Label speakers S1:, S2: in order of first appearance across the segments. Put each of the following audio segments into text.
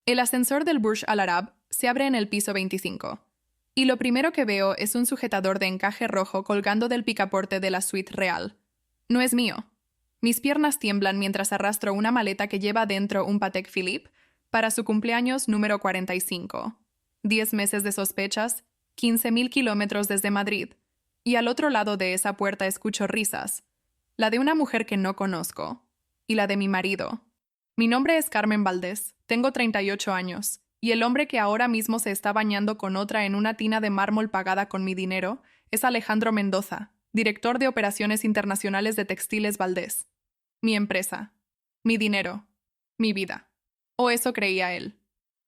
S1: El ascensor del Burj Al Arab se abre en el piso 25. Y lo primero que veo es un sujetador de encaje rojo colgando del picaporte de la suite real. No es mío. Mis piernas tiemblan mientras arrastro una maleta que lleva dentro un Patek Philippe para su cumpleaños número 45. 10 meses de sospechas, 15.000 kilómetros desde Madrid. Y al otro lado de esa puerta escucho risas. La de una mujer que no conozco. Y la de mi marido. Mi nombre es Carmen Valdés, tengo 38 años. Y el hombre que ahora mismo se está bañando con otra en una tina de mármol pagada con mi dinero es Alejandro Mendoza, director de operaciones internacionales de Textiles Valdés. Mi empresa. Mi dinero. Mi vida. O eso creía él.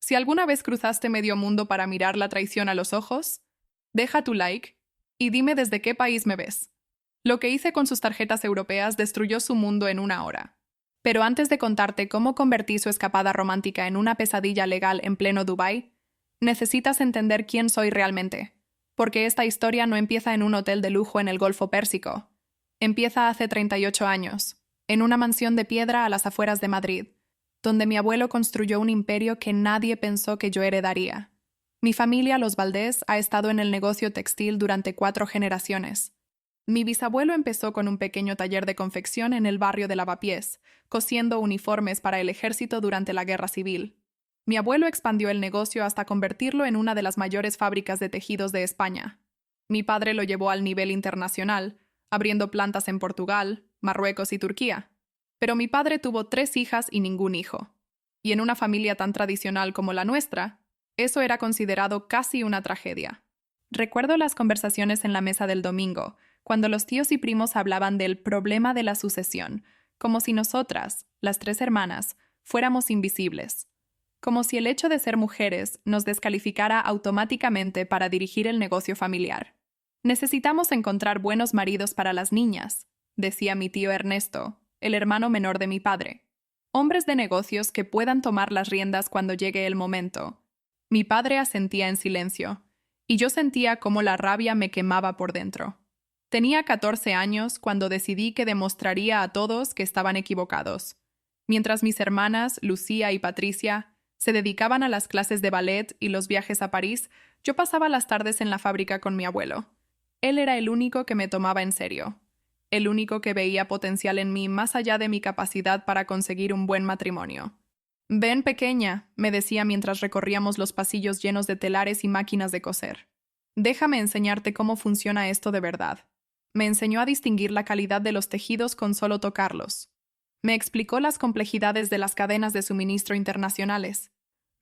S1: Si alguna vez cruzaste medio mundo para mirar la traición a los ojos, deja tu like y dime desde qué país me ves. Lo que hice con sus tarjetas europeas destruyó su mundo en una hora. Pero antes de contarte cómo convertí su escapada romántica en una pesadilla legal en pleno Dubái, necesitas entender quién soy realmente, porque esta historia no empieza en un hotel de lujo en el Golfo Pérsico. Empieza hace 38 años, en una mansión de piedra a las afueras de Madrid, donde mi abuelo construyó un imperio que nadie pensó que yo heredaría. Mi familia, los Valdés, ha estado en el negocio textil durante 4 generaciones. Mi bisabuelo empezó con un pequeño taller de confección en el barrio de Lavapiés, cosiendo uniformes para el ejército durante la Guerra Civil. Mi abuelo expandió el negocio hasta convertirlo en una de las mayores fábricas de tejidos de España. Mi padre lo llevó al nivel internacional, abriendo plantas en Portugal, Marruecos y Turquía. Pero mi padre tuvo 3 hijas y ningún hijo. Y en una familia tan tradicional como la nuestra, eso era considerado casi una tragedia. Recuerdo las conversaciones en la mesa del domingo, cuando los tíos y primos hablaban del problema de la sucesión, como si nosotras, las 3 hermanas, fuéramos invisibles. Como si el hecho de ser mujeres nos descalificara automáticamente para dirigir el negocio familiar. Necesitamos encontrar buenos maridos para las niñas, decía mi tío Ernesto, el hermano menor de mi padre. Hombres de negocios que puedan tomar las riendas cuando llegue el momento. Mi padre asentía en silencio, y yo sentía cómo la rabia me quemaba por dentro. Tenía 14 años cuando decidí que demostraría a todos que estaban equivocados. Mientras mis hermanas, Lucía y Patricia, se dedicaban a las clases de ballet y los viajes a París, yo pasaba las tardes en la fábrica con mi abuelo. Él era el único que me tomaba en serio. El único que veía potencial en mí más allá de mi capacidad para conseguir un buen matrimonio. «Ven, pequeña», me decía mientras recorríamos los pasillos llenos de telares y máquinas de coser. «Déjame enseñarte cómo funciona esto de verdad». Me enseñó a distinguir la calidad de los tejidos con solo tocarlos. Me explicó las complejidades de las cadenas de suministro internacionales.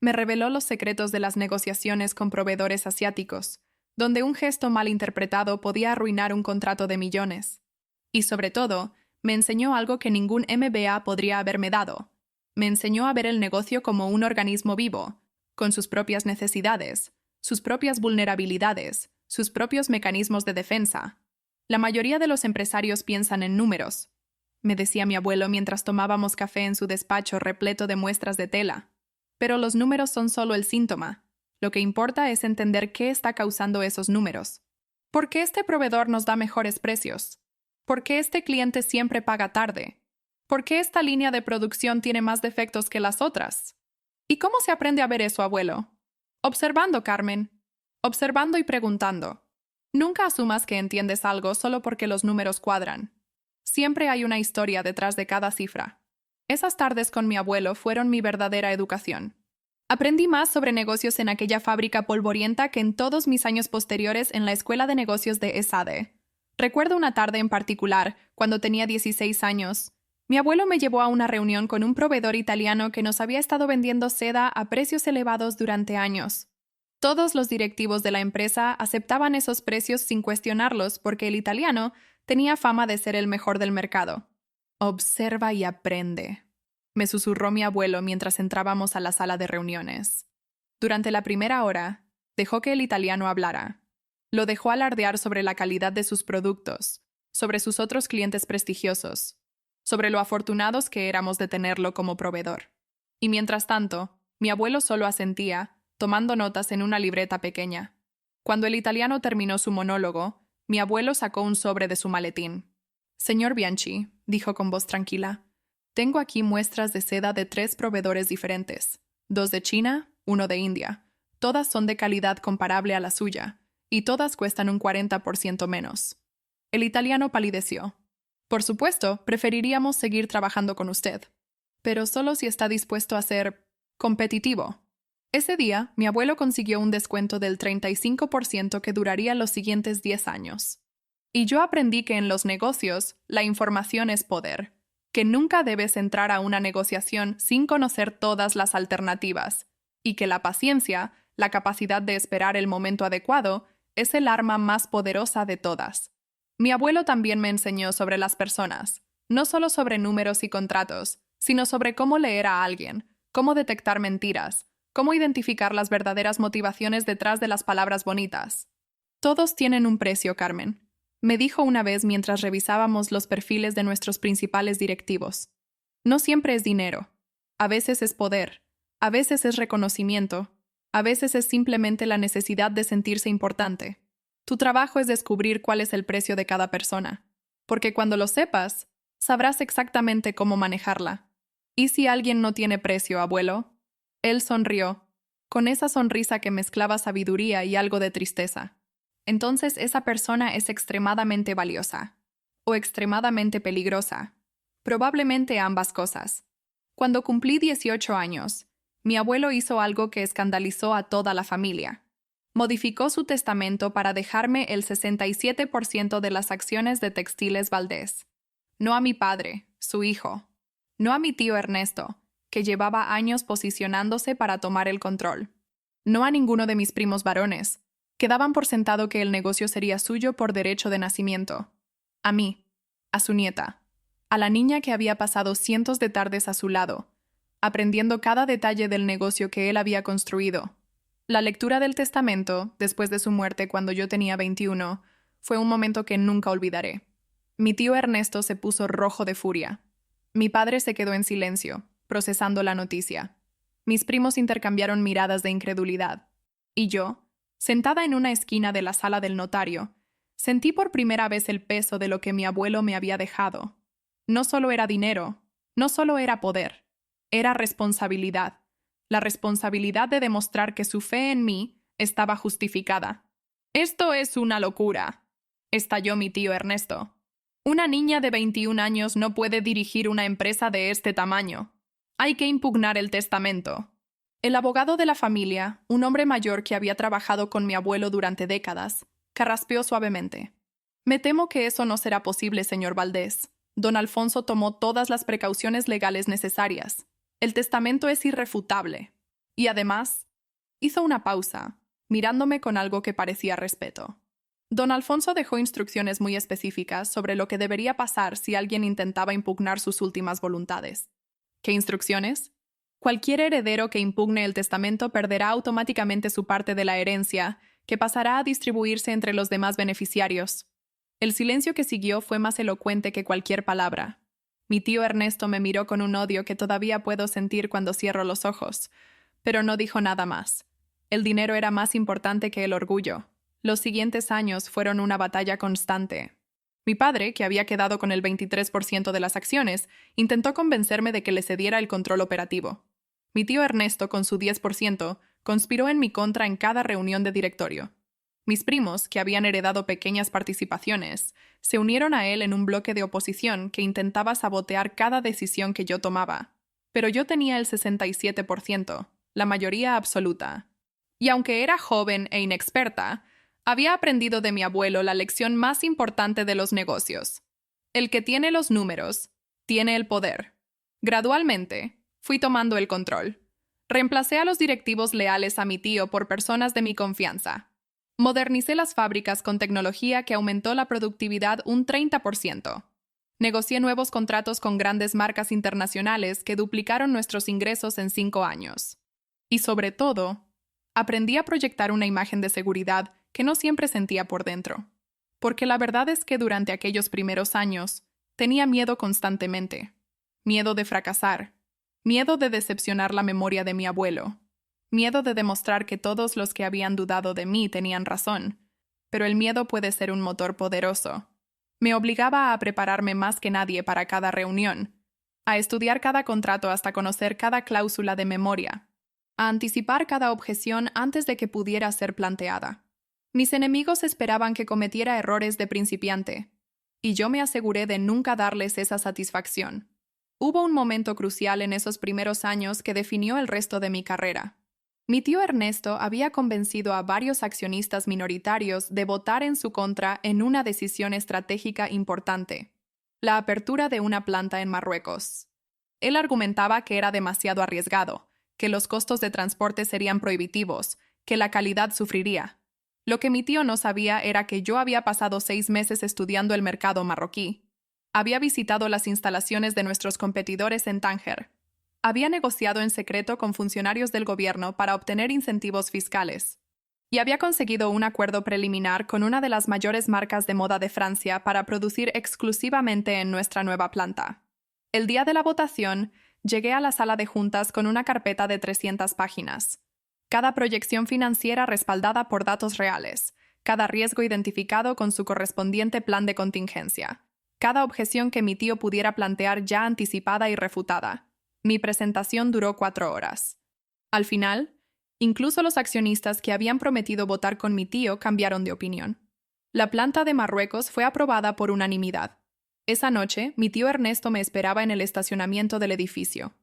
S1: Me reveló los secretos de las negociaciones con proveedores asiáticos, donde un gesto mal interpretado podía arruinar un contrato de millones. Y sobre todo, me enseñó algo que ningún MBA podría haberme dado. Me enseñó a ver el negocio como un organismo vivo, con sus propias necesidades, sus propias vulnerabilidades, sus propios mecanismos de defensa. La mayoría de los empresarios piensan en números, me decía mi abuelo mientras tomábamos café en su despacho repleto de muestras de tela. Pero los números son solo el síntoma. Lo que importa es entender qué está causando esos números. ¿Por qué este proveedor nos da mejores precios? ¿Por qué este cliente siempre paga tarde? ¿Por qué esta línea de producción tiene más defectos que las otras? ¿Y cómo se aprende a ver eso, abuelo? Observando, Carmen. Observando y preguntando. Nunca asumas que entiendes algo solo porque los números cuadran. Siempre hay una historia detrás de cada cifra. Esas tardes con mi abuelo fueron mi verdadera educación. Aprendí más sobre negocios en aquella fábrica polvorienta que en todos mis años posteriores en la Escuela de Negocios de ESADE. Recuerdo una tarde en particular, cuando tenía 16 años. Mi abuelo me llevó a una reunión con un proveedor italiano que nos había estado vendiendo seda a precios elevados durante años. Todos los directivos de la empresa aceptaban esos precios sin cuestionarlos porque el italiano tenía fama de ser el mejor del mercado. «Observa y aprende», me susurró mi abuelo mientras entrábamos a la sala de reuniones. Durante la primera hora, dejó que el italiano hablara. Lo dejó alardear sobre la calidad de sus productos, sobre sus otros clientes prestigiosos, sobre lo afortunados que éramos de tenerlo como proveedor. Y mientras tanto, mi abuelo solo asentía, tomando notas en una libreta pequeña. Cuando el italiano terminó su monólogo, mi abuelo sacó un sobre de su maletín. «Señor Bianchi», dijo con voz tranquila, «tengo aquí muestras de seda de 3 proveedores diferentes. 2 de China, 1 de India. Todas son de calidad comparable a la suya, y todas cuestan un 40% menos. El italiano palideció. Por supuesto, preferiríamos seguir trabajando con usted, pero solo si está dispuesto a ser competitivo. Ese día, mi abuelo consiguió un descuento del 35% que duraría los siguientes 10 años. Y yo aprendí que en los negocios, la información es poder, que nunca debes entrar a una negociación sin conocer todas las alternativas, y que la paciencia, la capacidad de esperar el momento adecuado, es el arma más poderosa de todas. Mi abuelo también me enseñó sobre las personas, no solo sobre números y contratos, sino sobre cómo leer a alguien, cómo detectar mentiras, cómo identificar las verdaderas motivaciones detrás de las palabras bonitas. Todos tienen un precio, Carmen, me dijo una vez mientras revisábamos los perfiles de nuestros principales directivos. No siempre es dinero. A veces es poder. A veces es reconocimiento. A veces es simplemente la necesidad de sentirse importante. Tu trabajo es descubrir cuál es el precio de cada persona. Porque cuando lo sepas, sabrás exactamente cómo manejarla. ¿Y si alguien no tiene precio, abuelo? Él sonrió, con esa sonrisa que mezclaba sabiduría y algo de tristeza. Entonces esa persona es extremadamente valiosa. O extremadamente peligrosa. Probablemente ambas cosas. Cuando cumplí 18 años, mi abuelo hizo algo que escandalizó a toda la familia. Modificó su testamento para dejarme el 67% de las acciones de Textiles Valdés. No a mi padre, su hijo. No a mi tío Ernesto, que llevaba años posicionándose para tomar el control. No a ninguno de mis primos varones, que daban por sentado que el negocio sería suyo por derecho de nacimiento. A mí, a su nieta, a la niña que había pasado cientos de tardes a su lado, aprendiendo cada detalle del negocio que él había construido. La lectura del testamento, después de su muerte cuando yo tenía 21, fue un momento que nunca olvidaré. Mi tío Ernesto se puso rojo de furia. Mi padre se quedó en silencio, procesando la noticia. Mis primos intercambiaron miradas de incredulidad. Y yo, sentada en una esquina de la sala del notario, sentí por primera vez el peso de lo que mi abuelo me había dejado. No solo era dinero, no solo era poder, era responsabilidad. La responsabilidad de demostrar que su fe en mí estaba justificada. «Esto es una locura», estalló mi tío Ernesto. «Una niña de 21 años no puede dirigir una empresa de este tamaño. Hay que impugnar el testamento». El abogado de la familia, un hombre mayor que había trabajado con mi abuelo durante décadas, carraspeó suavemente. «Me temo que eso no será posible, señor Valdés. Don Alfonso tomó todas las precauciones legales necesarias. El testamento es irrefutable. Y además, hizo una pausa, mirándome con algo que parecía respeto. Don Alfonso dejó instrucciones muy específicas sobre lo que debería pasar si alguien intentaba impugnar sus últimas voluntades. ¿Qué instrucciones? Cualquier heredero que impugne el testamento perderá automáticamente su parte de la herencia, que pasará a distribuirse entre los demás beneficiarios. El silencio que siguió fue más elocuente que cualquier palabra. Mi tío Ernesto me miró con un odio que todavía puedo sentir cuando cierro los ojos, pero no dijo nada más. El dinero era más importante que el orgullo. Los siguientes años fueron una batalla constante. Mi padre, que había quedado con el 23% de las acciones, intentó convencerme de que le cediera el control operativo. Mi tío Ernesto, con su 10%, conspiró en mi contra en cada reunión de directorio. Mis primos, que habían heredado pequeñas participaciones, se unieron a él en un bloque de oposición que intentaba sabotear cada decisión que yo tomaba. Pero yo tenía el 67%, la mayoría absoluta. Y aunque era joven e inexperta, había aprendido de mi abuelo la lección más importante de los negocios. El que tiene los números, tiene el poder. Gradualmente, fui tomando el control. Reemplacé a los directivos leales a mi tío por personas de mi confianza. Modernicé las fábricas con tecnología que aumentó la productividad un 30%. Negocié nuevos contratos con grandes marcas internacionales que duplicaron nuestros ingresos en 5 años. Y sobre todo, aprendí a proyectar una imagen de seguridad que no siempre sentía por dentro. Porque la verdad es que durante aquellos primeros años tenía miedo constantemente. Miedo de fracasar. Miedo de decepcionar la memoria de mi abuelo. Miedo de demostrar que todos los que habían dudado de mí tenían razón. Pero el miedo puede ser un motor poderoso. Me obligaba a prepararme más que nadie para cada reunión, a estudiar cada contrato hasta conocer cada cláusula de memoria, a anticipar cada objeción antes de que pudiera ser planteada. Mis enemigos esperaban que cometiera errores de principiante, y yo me aseguré de nunca darles esa satisfacción. Hubo un momento crucial en esos primeros años que definió el resto de mi carrera. Mi tío Ernesto había convencido a varios accionistas minoritarios de votar en su contra en una decisión estratégica importante: la apertura de una planta en Marruecos. Él argumentaba que era demasiado arriesgado, que los costos de transporte serían prohibitivos, que la calidad sufriría. Lo que mi tío no sabía era que yo había pasado 6 meses estudiando el mercado marroquí. Había visitado las instalaciones de nuestros competidores en Tánger. Había negociado en secreto con funcionarios del gobierno para obtener incentivos fiscales. Y había conseguido un acuerdo preliminar con una de las mayores marcas de moda de Francia para producir exclusivamente en nuestra nueva planta. El día de la votación, llegué a la sala de juntas con una carpeta de 300 páginas. Cada proyección financiera respaldada por datos reales, cada riesgo identificado con su correspondiente plan de contingencia, cada objeción que mi tío pudiera plantear ya anticipada y refutada. Mi presentación duró 4 horas. Al final, incluso los accionistas que habían prometido votar con mi tío cambiaron de opinión. La planta de Marruecos fue aprobada por unanimidad. Esa noche, mi tío Ernesto me esperaba en el estacionamiento del edificio.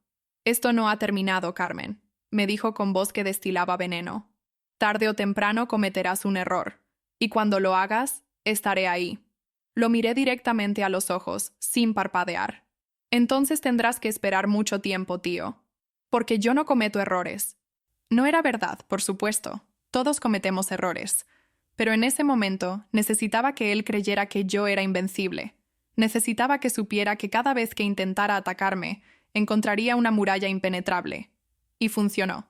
S1: «Esto no ha terminado, Carmen», me dijo con voz que destilaba veneno. «Tarde o temprano cometerás un error, y cuando lo hagas, estaré ahí». Lo miré directamente a los ojos, sin parpadear. «Entonces tendrás que esperar mucho tiempo, tío. Porque yo no cometo errores». No era verdad, por supuesto. Todos cometemos errores. Pero en ese momento necesitaba que él creyera que yo era invencible. Necesitaba que supiera que cada vez que intentara atacarme, encontraría una muralla impenetrable. Y funcionó.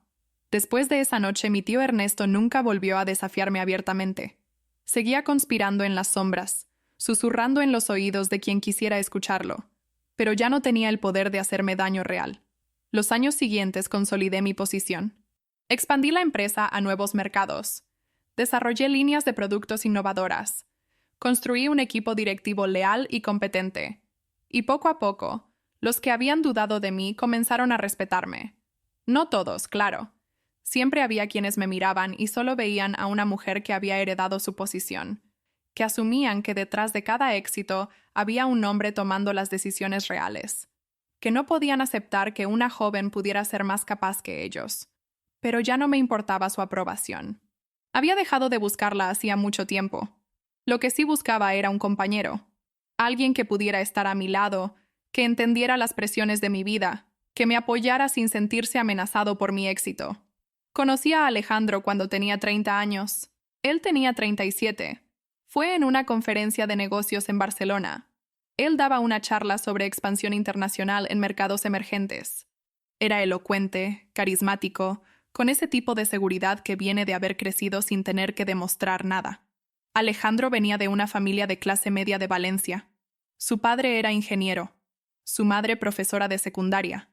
S1: Después de esa noche, mi tío Ernesto nunca volvió a desafiarme abiertamente. Seguía conspirando en las sombras, susurrando en los oídos de quien quisiera escucharlo. Pero ya no tenía el poder de hacerme daño real. Los años siguientes consolidé mi posición. Expandí la empresa a nuevos mercados. Desarrollé líneas de productos innovadoras. Construí un equipo directivo leal y competente. Y poco a poco, los que habían dudado de mí comenzaron a respetarme. No todos, claro. Siempre había quienes me miraban y solo veían a una mujer que había heredado su posición, que asumían que detrás de cada éxito había un hombre tomando las decisiones reales, que no podían aceptar que una joven pudiera ser más capaz que ellos. Pero ya no me importaba su aprobación. Había dejado de buscarla hacía mucho tiempo. Lo que sí buscaba era un compañero, alguien que pudiera estar a mi lado, que entendiera las presiones de mi vida, que me apoyara sin sentirse amenazado por mi éxito. Conocí a Alejandro cuando tenía 30 años. Él tenía 37. Fue en una conferencia de negocios en Barcelona. Él daba una charla sobre expansión internacional en mercados emergentes. Era elocuente, carismático, con ese tipo de seguridad que viene de haber crecido sin tener que demostrar nada. Alejandro venía de una familia de clase media de Valencia. Su padre era ingeniero, su madre profesora de secundaria.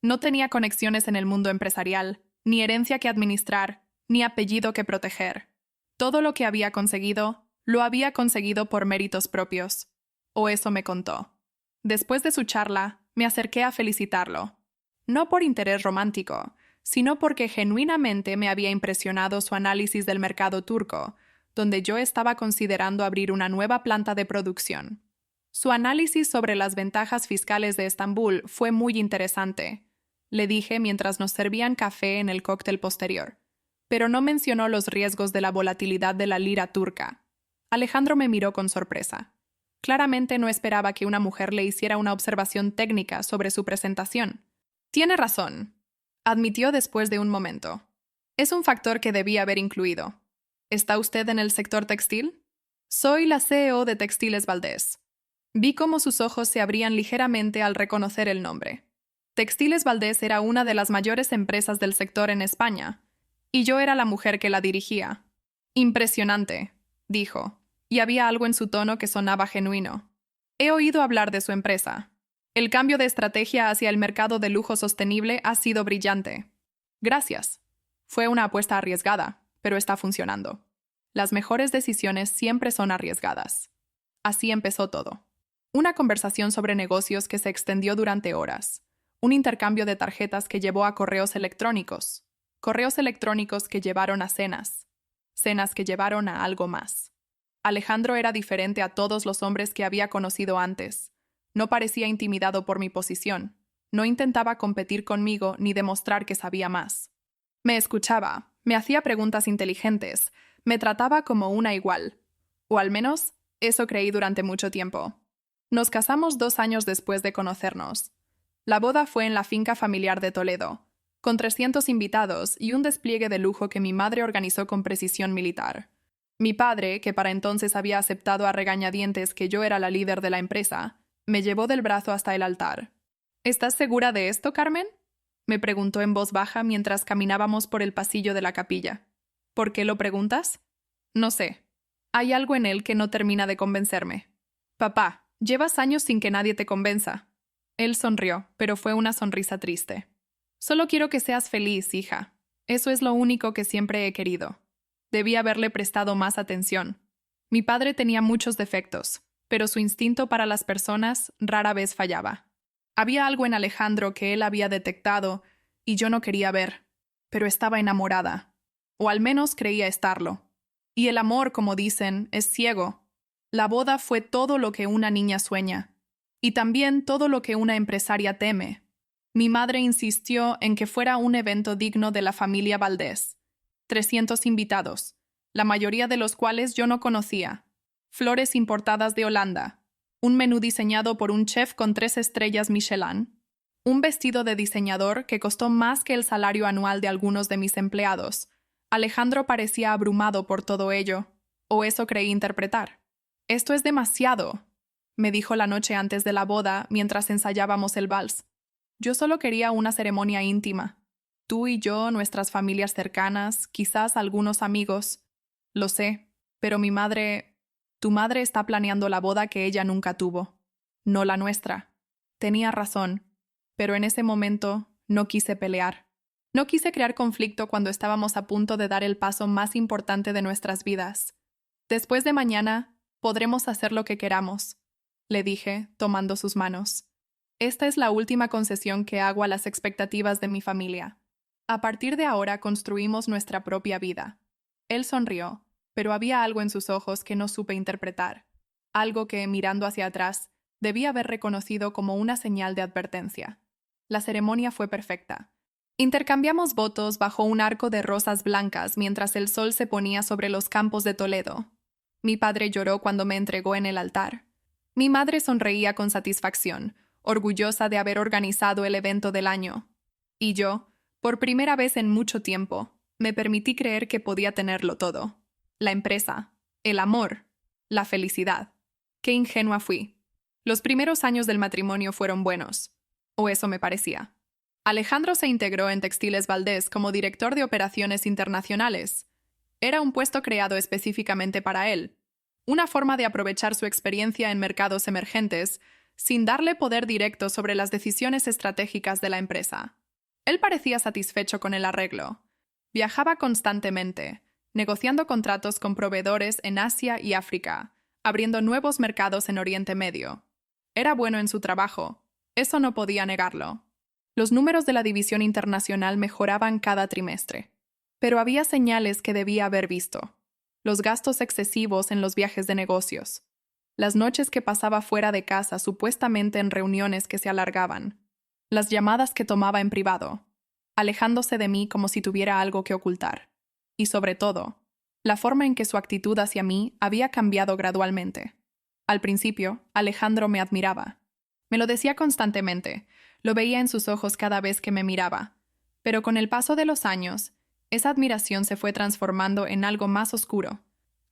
S1: No tenía conexiones en el mundo empresarial, ni herencia que administrar, ni apellido que proteger. Todo lo que había conseguido, lo había conseguido por méritos propios. O eso me contó. Después de su charla, me acerqué a felicitarlo. No por interés romántico, sino porque genuinamente me había impresionado su análisis del mercado turco, donde yo estaba considerando abrir una nueva planta de producción. Su análisis sobre las ventajas fiscales de Estambul fue muy interesante, le dije mientras nos servían café en el cóctel posterior, pero no mencionó los riesgos de la volatilidad de la lira turca. Alejandro me miró con sorpresa. Claramente no esperaba que una mujer le hiciera una observación técnica sobre su presentación. Tiene razón, admitió después de un momento. Es un factor que debía haber incluido. ¿Está usted en el sector textil? Soy la CEO de Textiles Valdés. Vi cómo sus ojos se abrían ligeramente al reconocer el nombre. Textiles Valdés era una de las mayores empresas del sector en España, y yo era la mujer que la dirigía. Impresionante, dijo, y había algo en su tono que sonaba genuino. He oído hablar de su empresa. El cambio de estrategia hacia el mercado de lujo sostenible ha sido brillante. Gracias. Fue una apuesta arriesgada, pero está funcionando. Las mejores decisiones siempre son arriesgadas. Así empezó todo. Una conversación sobre negocios que se extendió durante horas. Un intercambio de tarjetas que llevó a correos electrónicos. correos electrónicos que llevaron a cenas, cenas que llevaron a algo más. Alejandro era diferente a todos los hombres que había conocido antes. No parecía intimidado por mi posición. No intentaba competir conmigo ni demostrar que sabía más. Me escuchaba, me hacía preguntas inteligentes, me trataba como una igual. O al menos, eso creí durante mucho tiempo. Nos casamos 2 años después de conocernos. La boda fue en la finca familiar de Toledo, con 300 invitados y un despliegue de lujo que mi madre organizó con precisión militar. Mi padre, que para entonces había aceptado a regañadientes que yo era la líder de la empresa, me llevó del brazo hasta el altar. ¿Estás segura de esto, Carmen?, me preguntó en voz baja mientras caminábamos por el pasillo de la capilla. ¿Por qué lo preguntas? No sé. Hay algo en él que no termina de convencerme. Papá, llevas años sin que nadie te convenza. Él sonrió, pero fue una sonrisa triste. Solo quiero que seas feliz, hija. Eso es lo único que siempre he querido. Debí haberle prestado más atención. Mi padre tenía muchos defectos, pero su instinto para las personas rara vez fallaba. Había algo en Alejandro que él había detectado y yo no quería ver, pero estaba enamorada, o al menos creía estarlo. Y el amor, como dicen, es ciego. La boda fue todo lo que una niña sueña, y también todo lo que una empresaria teme. Mi madre insistió en que fuera un evento digno de la familia Valdés. 300 invitados, la mayoría de los cuales yo no conocía. Flores importadas de Holanda. Un menú diseñado por un chef con 3 estrellas Michelin. Un vestido de diseñador que costó más que el salario anual de algunos de mis empleados. Alejandro parecía abrumado por todo ello, o eso creí interpretar. «Esto es demasiado», me dijo la noche antes de la boda mientras ensayábamos el vals. Yo solo quería una ceremonia íntima. Tú y yo, nuestras familias cercanas, quizás algunos amigos. Lo sé, pero mi madre... Tu madre está planeando la boda que ella nunca tuvo, no la nuestra. Tenía razón, pero en ese momento no quise pelear. No quise crear conflicto cuando estábamos a punto de dar el paso más importante de nuestras vidas. Después de mañana, podremos hacer lo que queramos, le dije, tomando sus manos. Esta es la última concesión que hago a las expectativas de mi familia. A partir de ahora construimos nuestra propia vida. Él sonrió, pero había algo en sus ojos que no supe interpretar, algo que, mirando hacia atrás, debí haber reconocido como una señal de advertencia. La ceremonia fue perfecta. Intercambiamos votos bajo un arco de rosas blancas mientras el sol se ponía sobre los campos de Toledo. Mi padre lloró cuando me entregó en el altar. Mi madre sonreía con satisfacción, orgullosa de haber organizado el evento del año. Y yo, por primera vez en mucho tiempo, me permití creer que podía tenerlo todo. La empresa, el amor, la felicidad. Qué ingenua fui. Los primeros años del matrimonio fueron buenos, o eso me parecía. Alejandro se integró en Textiles Valdés como director de operaciones internacionales. Era un puesto creado específicamente para él, una forma de aprovechar su experiencia en mercados emergentes sin darle poder directo sobre las decisiones estratégicas de la empresa. Él parecía satisfecho con el arreglo. Viajaba constantemente, negociando contratos con proveedores en Asia y África, abriendo nuevos mercados en Oriente Medio. Era bueno en su trabajo, eso no podía negarlo. Los números de la división internacional mejoraban cada trimestre, pero había señales que debía haber visto. Los gastos excesivos en los viajes de negocios, las noches que pasaba fuera de casa supuestamente en reuniones que se alargaban, las llamadas que tomaba en privado, alejándose de mí como si tuviera algo que ocultar. Y sobre todo, la forma en que su actitud hacia mí había cambiado gradualmente. Al principio, Alejandro me admiraba. Me lo decía constantemente, lo veía en sus ojos cada vez que me miraba. Pero con el paso de los años, esa admiración se fue transformando en algo más oscuro.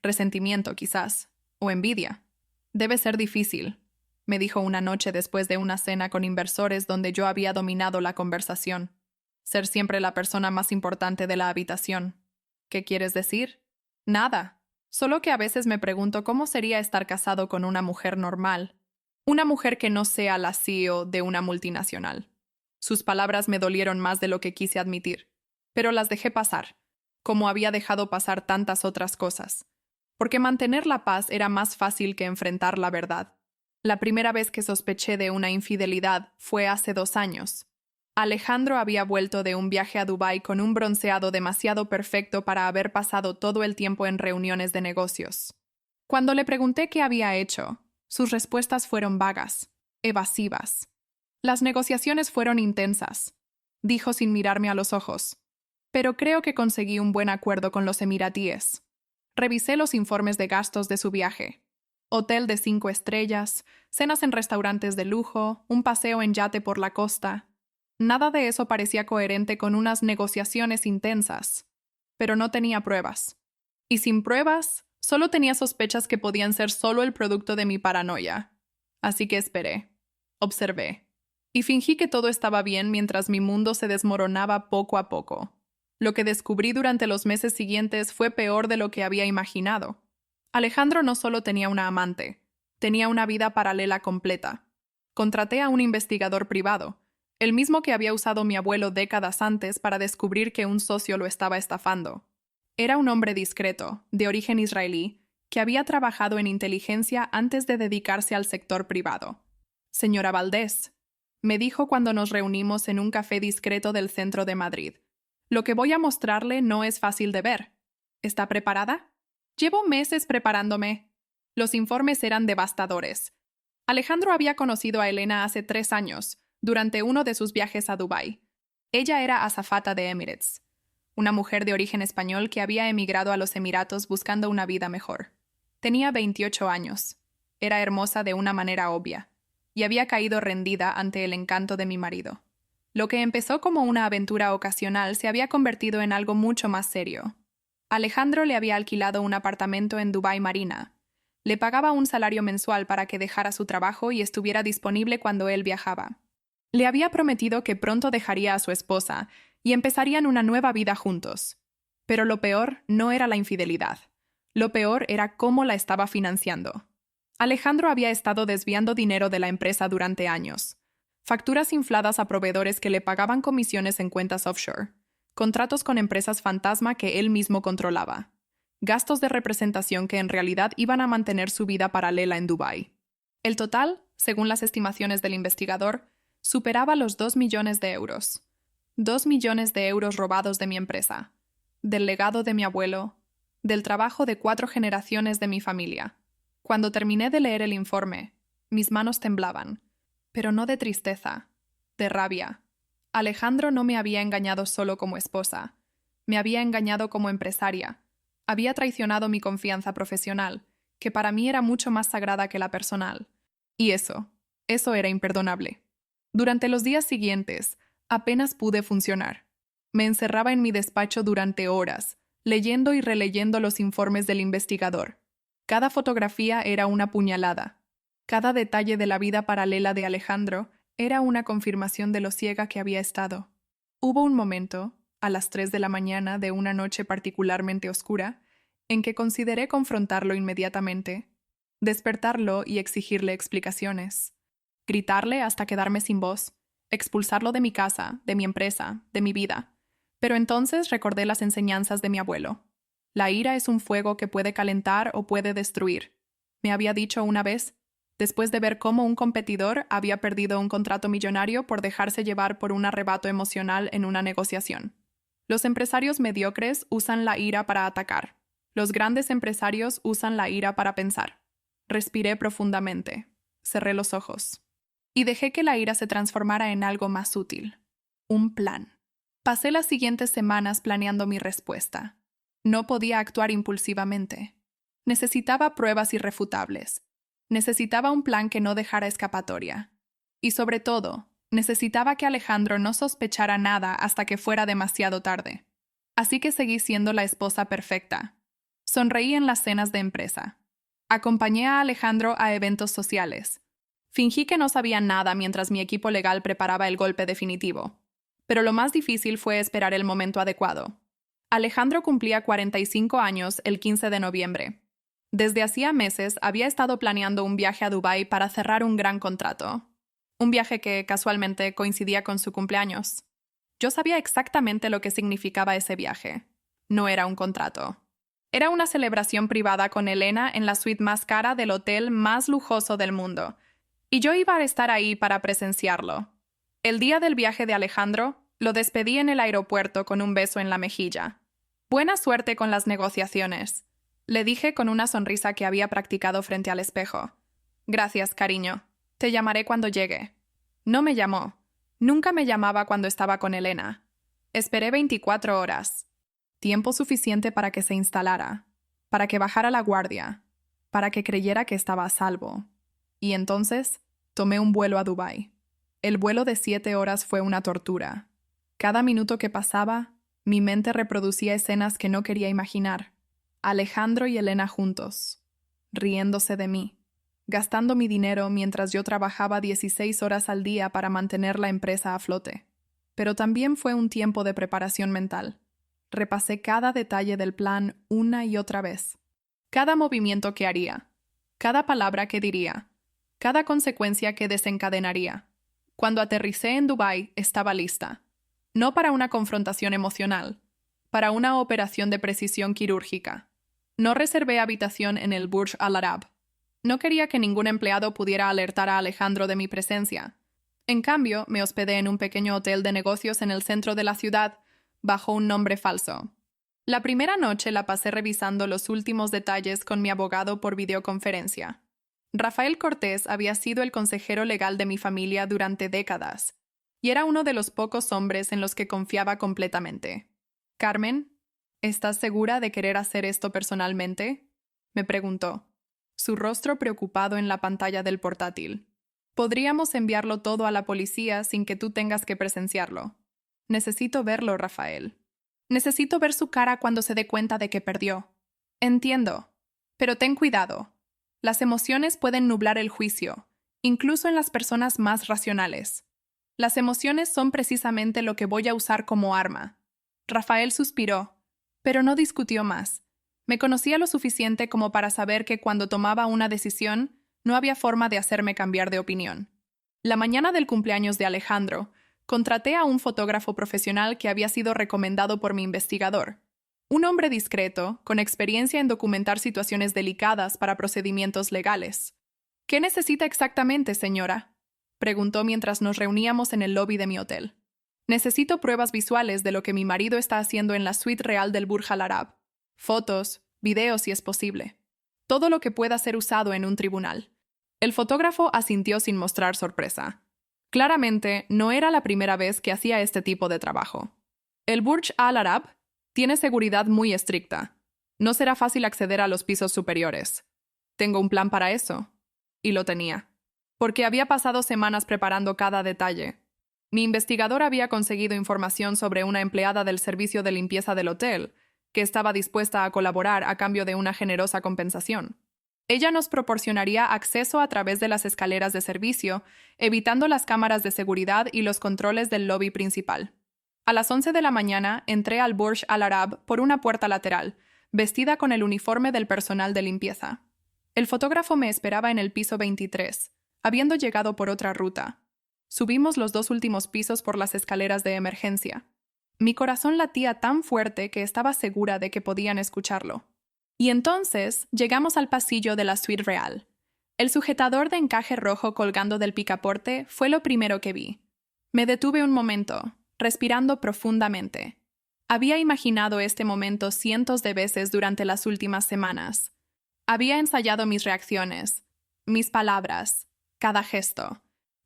S1: Resentimiento, quizás, o envidia. Debe ser difícil, me dijo una noche después de una cena con inversores donde yo había dominado la conversación. Ser siempre la persona más importante de la habitación. ¿Qué quieres decir? Nada. Solo que a veces me pregunto cómo sería estar casado con una mujer normal. Una mujer que no sea la CEO de una multinacional. Sus palabras me dolieron más de lo que quise admitir, pero las dejé pasar, como había dejado pasar tantas otras cosas. Porque mantener la paz era más fácil que enfrentar la verdad. La primera vez que sospeché de una infidelidad fue hace 2 años. Alejandro había vuelto de un viaje a Dubái con un bronceado demasiado perfecto para haber pasado todo el tiempo en reuniones de negocios. Cuando le pregunté qué había hecho, sus respuestas fueron vagas, evasivas. Las negociaciones fueron intensas, dijo sin mirarme a los ojos. Pero creo que conseguí un buen acuerdo con los emiratíes. Revisé los informes de gastos de su viaje. Hotel de 5 estrellas, cenas en restaurantes de lujo, un paseo en yate por la costa. Nada de eso parecía coherente con unas negociaciones intensas. Pero no tenía pruebas. Y sin pruebas, solo tenía sospechas que podían ser solo el producto de mi paranoia. Así que esperé. Observé. Y fingí que todo estaba bien mientras mi mundo se desmoronaba poco a poco. Lo que descubrí durante los meses siguientes fue peor de lo que había imaginado. Alejandro no solo tenía una amante, tenía una vida paralela completa. Contraté a un investigador privado, el mismo que había usado mi abuelo décadas antes para descubrir que un socio lo estaba estafando. Era un hombre discreto, de origen israelí, que había trabajado en inteligencia antes de dedicarse al sector privado. Señora Valdés, me dijo cuando nos reunimos en un café discreto del centro de Madrid. Lo que voy a mostrarle no es fácil de ver. ¿Está preparada? Llevo meses preparándome. Los informes eran devastadores. Alejandro había conocido a Elena hace 3 años, durante uno de sus viajes a Dubái. Ella era azafata de Emirates, una mujer de origen español que había emigrado a los Emiratos buscando una vida mejor. Tenía 28 años. Era hermosa de una manera obvia, y había caído rendida ante el encanto de mi marido. Lo que empezó como una aventura ocasional se había convertido en algo mucho más serio. Alejandro le había alquilado un apartamento en Dubái Marina. Le pagaba un salario mensual para que dejara su trabajo y estuviera disponible cuando él viajaba. Le había prometido que pronto dejaría a su esposa y empezarían una nueva vida juntos. Pero lo peor no era la infidelidad. Lo peor era cómo la estaba financiando. Alejandro había estado desviando dinero de la empresa durante años. Facturas infladas a proveedores que le pagaban comisiones en cuentas offshore. Contratos con empresas fantasma que él mismo controlaba. Gastos de representación que en realidad iban a mantener su vida paralela en Dubái. El total, según las estimaciones del investigador, superaba los 2 millones de euros. 2 millones de euros robados de mi empresa, del legado de mi abuelo, del trabajo de 4 generaciones de mi familia. Cuando terminé de leer el informe, mis manos temblaban, pero no de tristeza, de rabia. Alejandro no me había engañado solo como esposa, me había engañado como empresaria, había traicionado mi confianza profesional, que para mí era mucho más sagrada que la personal. Y eso era imperdonable. Durante los días siguientes, apenas pude funcionar. Me encerraba en mi despacho durante horas, leyendo y releyendo los informes del investigador. Cada fotografía era una puñalada. Cada detalle de la vida paralela de Alejandro era una confirmación de lo ciega que había estado. Hubo un momento, a las 3 de la mañana de una noche particularmente oscura, en que consideré confrontarlo inmediatamente, despertarlo y exigirle explicaciones, gritarle hasta quedarme sin voz, expulsarlo de mi casa, de mi empresa, de mi vida. Pero entonces recordé las enseñanzas de mi abuelo. La ira es un fuego que puede calentar o puede destruir. Me había dicho una vez, después de ver cómo un competidor había perdido un contrato millonario por dejarse llevar por un arrebato emocional en una negociación. Los empresarios mediocres usan la ira para atacar. Los grandes empresarios usan la ira para pensar. Respiré profundamente. Cerré los ojos. Y dejé que la ira se transformara en algo más útil. Un plan. Pasé las siguientes semanas planeando mi respuesta. No podía actuar impulsivamente. Necesitaba pruebas irrefutables. Necesitaba un plan que no dejara escapatoria. Y sobre todo, necesitaba que Alejandro no sospechara nada hasta que fuera demasiado tarde. Así que seguí siendo la esposa perfecta. Sonreí en las cenas de empresa. Acompañé a Alejandro a eventos sociales. Fingí que no sabía nada mientras mi equipo legal preparaba el golpe definitivo. Pero lo más difícil fue esperar el momento adecuado. Alejandro cumplía 45 años el 15 de noviembre. Desde hacía meses había estado planeando un viaje a Dubái para cerrar un gran contrato. Un viaje que casualmente coincidía con su cumpleaños. Yo sabía exactamente lo que significaba ese viaje. No era un contrato. Era una celebración privada con Elena en la suite más cara del hotel más lujoso del mundo. Y yo iba a estar ahí para presenciarlo. El día del viaje de Alejandro, lo despedí en el aeropuerto con un beso en la mejilla. Buena suerte con las negociaciones, le dije con una sonrisa que había practicado frente al espejo. Gracias, cariño. Te llamaré cuando llegue. No me llamó. Nunca me llamaba cuando estaba con Elena. Esperé 24 horas. Tiempo suficiente para que se instalara, para que bajara la guardia, para que creyera que estaba a salvo. Y entonces tomé un vuelo a Dubái. El vuelo de 7 horas fue una tortura. Cada minuto que pasaba, mi mente reproducía escenas que no quería imaginar. Alejandro y Elena juntos, riéndose de mí, gastando mi dinero mientras yo trabajaba 16 horas al día para mantener la empresa a flote. Pero también fue un tiempo de preparación mental. Repasé cada detalle del plan una y otra vez. Cada movimiento que haría, cada palabra que diría, cada consecuencia que desencadenaría. Cuando aterricé en Dubái, estaba lista. No para una confrontación emocional, para una operación de precisión quirúrgica. No reservé habitación en el Burj Al Arab. No quería que ningún empleado pudiera alertar a Alejandro de mi presencia. En cambio, me hospedé en un pequeño hotel de negocios en el centro de la ciudad, bajo un nombre falso. La primera noche la pasé revisando los últimos detalles con mi abogado por videoconferencia. Rafael Cortés había sido el consejero legal de mi familia durante décadas, y era uno de los pocos hombres en los que confiaba completamente. «Carmen, ¿estás segura de querer hacer esto personalmente?», me preguntó, su rostro preocupado en la pantalla del portátil. «Podríamos enviarlo todo a la policía sin que tú tengas que presenciarlo. Necesito verlo, Rafael. Necesito ver su cara cuando se dé cuenta de que perdió. Entiendo, pero ten cuidado. Las emociones pueden nublar el juicio, incluso en las personas más racionales. Las emociones son precisamente lo que voy a usar como arma». Rafael suspiró, pero no discutió más. Me conocía lo suficiente como para saber que cuando tomaba una decisión, no había forma de hacerme cambiar de opinión. La mañana del cumpleaños de Alejandro, contraté a un fotógrafo profesional que había sido recomendado por mi investigador. Un hombre discreto, con experiencia en documentar situaciones delicadas para procedimientos legales. «¿Qué necesita exactamente, señora?», preguntó mientras nos reuníamos en el lobby de mi hotel. «Necesito pruebas visuales de lo que mi marido está haciendo en la suite real del Burj Al Arab. Fotos, videos si es posible. Todo lo que pueda ser usado en un tribunal». El fotógrafo asintió sin mostrar sorpresa. Claramente, no era la primera vez que hacía este tipo de trabajo. El Burj Al Arab tiene seguridad muy estricta. No será fácil acceder a los pisos superiores. Tengo un plan para eso. Y lo tenía. Porque había pasado semanas preparando cada detalle. Mi investigador había conseguido información sobre una empleada del servicio de limpieza del hotel, que estaba dispuesta a colaborar a cambio de una generosa compensación. Ella nos proporcionaría acceso a través de las escaleras de servicio, evitando las cámaras de seguridad y los controles del lobby principal. A las 11 de la mañana entré al Burj Al Arab por una puerta lateral, vestida con el uniforme del personal de limpieza. El fotógrafo me esperaba en el piso 23, habiendo llegado por otra ruta. Subimos los 2 últimos pisos por las escaleras de emergencia. Mi corazón latía tan fuerte que estaba segura de que podían escucharlo. Y entonces llegamos al pasillo de la suite real. El sujetador de encaje rojo colgando del picaporte fue lo primero que vi. Me detuve un momento, respirando profundamente. Había imaginado este momento cientos de veces durante las últimas semanas. Había ensayado mis reacciones, mis palabras, cada gesto.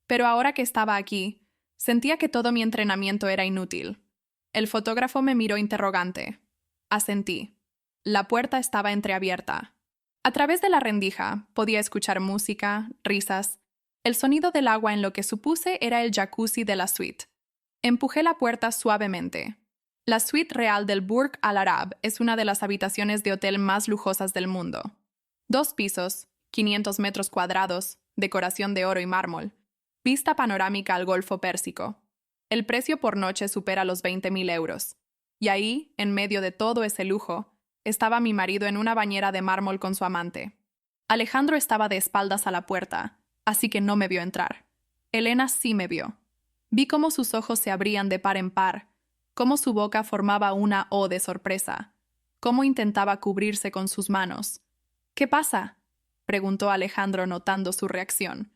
S1: Pero ahora que estaba aquí, sentía que todo mi entrenamiento era inútil. El fotógrafo me miró interrogante. Asentí. La puerta estaba entreabierta. A través de la rendija podía escuchar música, risas, el sonido del agua en lo que supuse era el jacuzzi de la suite. Empujé la puerta suavemente. La suite real del Burj Al Arab es una de las habitaciones de hotel más lujosas del mundo. 2 pisos, 500 metros cuadrados, decoración de oro y mármol, vista panorámica al Golfo Pérsico. El precio por noche supera los 20.000 euros. Y ahí, en medio de todo ese lujo, estaba mi marido en una bañera de mármol con su amante. Alejandro estaba de espaldas a la puerta, así que no me vio entrar. Elena sí me vio. Vi cómo sus ojos se abrían de par en par, cómo su boca formaba una O de sorpresa, cómo intentaba cubrirse con sus manos. «¿Qué pasa?», preguntó Alejandro notando su reacción.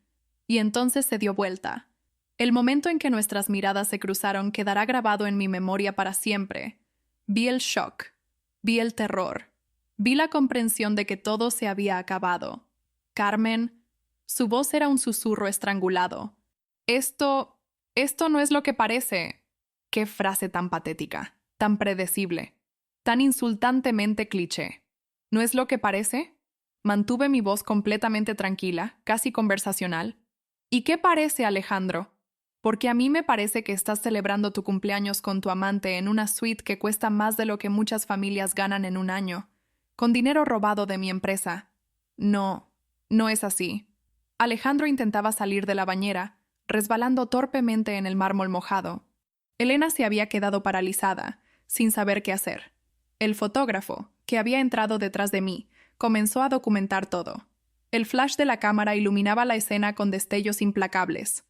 S1: Y entonces se dio vuelta. El momento en que nuestras miradas se cruzaron quedará grabado en mi memoria para siempre. Vi el shock, vi el terror, vi la comprensión de que todo se había acabado. Carmen, su voz era un susurro estrangulado. Esto no es lo que parece. Qué frase tan patética, tan predecible, tan insultantemente cliché. ¿No es lo que parece? Mantuve mi voz completamente tranquila, casi conversacional. ¿Y qué parece, Alejandro? Porque a mí me parece que estás celebrando tu cumpleaños con tu amante en una suite que cuesta más de lo que muchas familias ganan en un año, con dinero robado de mi empresa. No, no es así. Alejandro intentaba salir de la bañera, resbalando torpemente en el mármol mojado. Elena se había quedado paralizada, sin saber qué hacer. El fotógrafo, que había entrado detrás de mí, comenzó a documentar todo. El flash de la cámara iluminaba la escena con destellos implacables.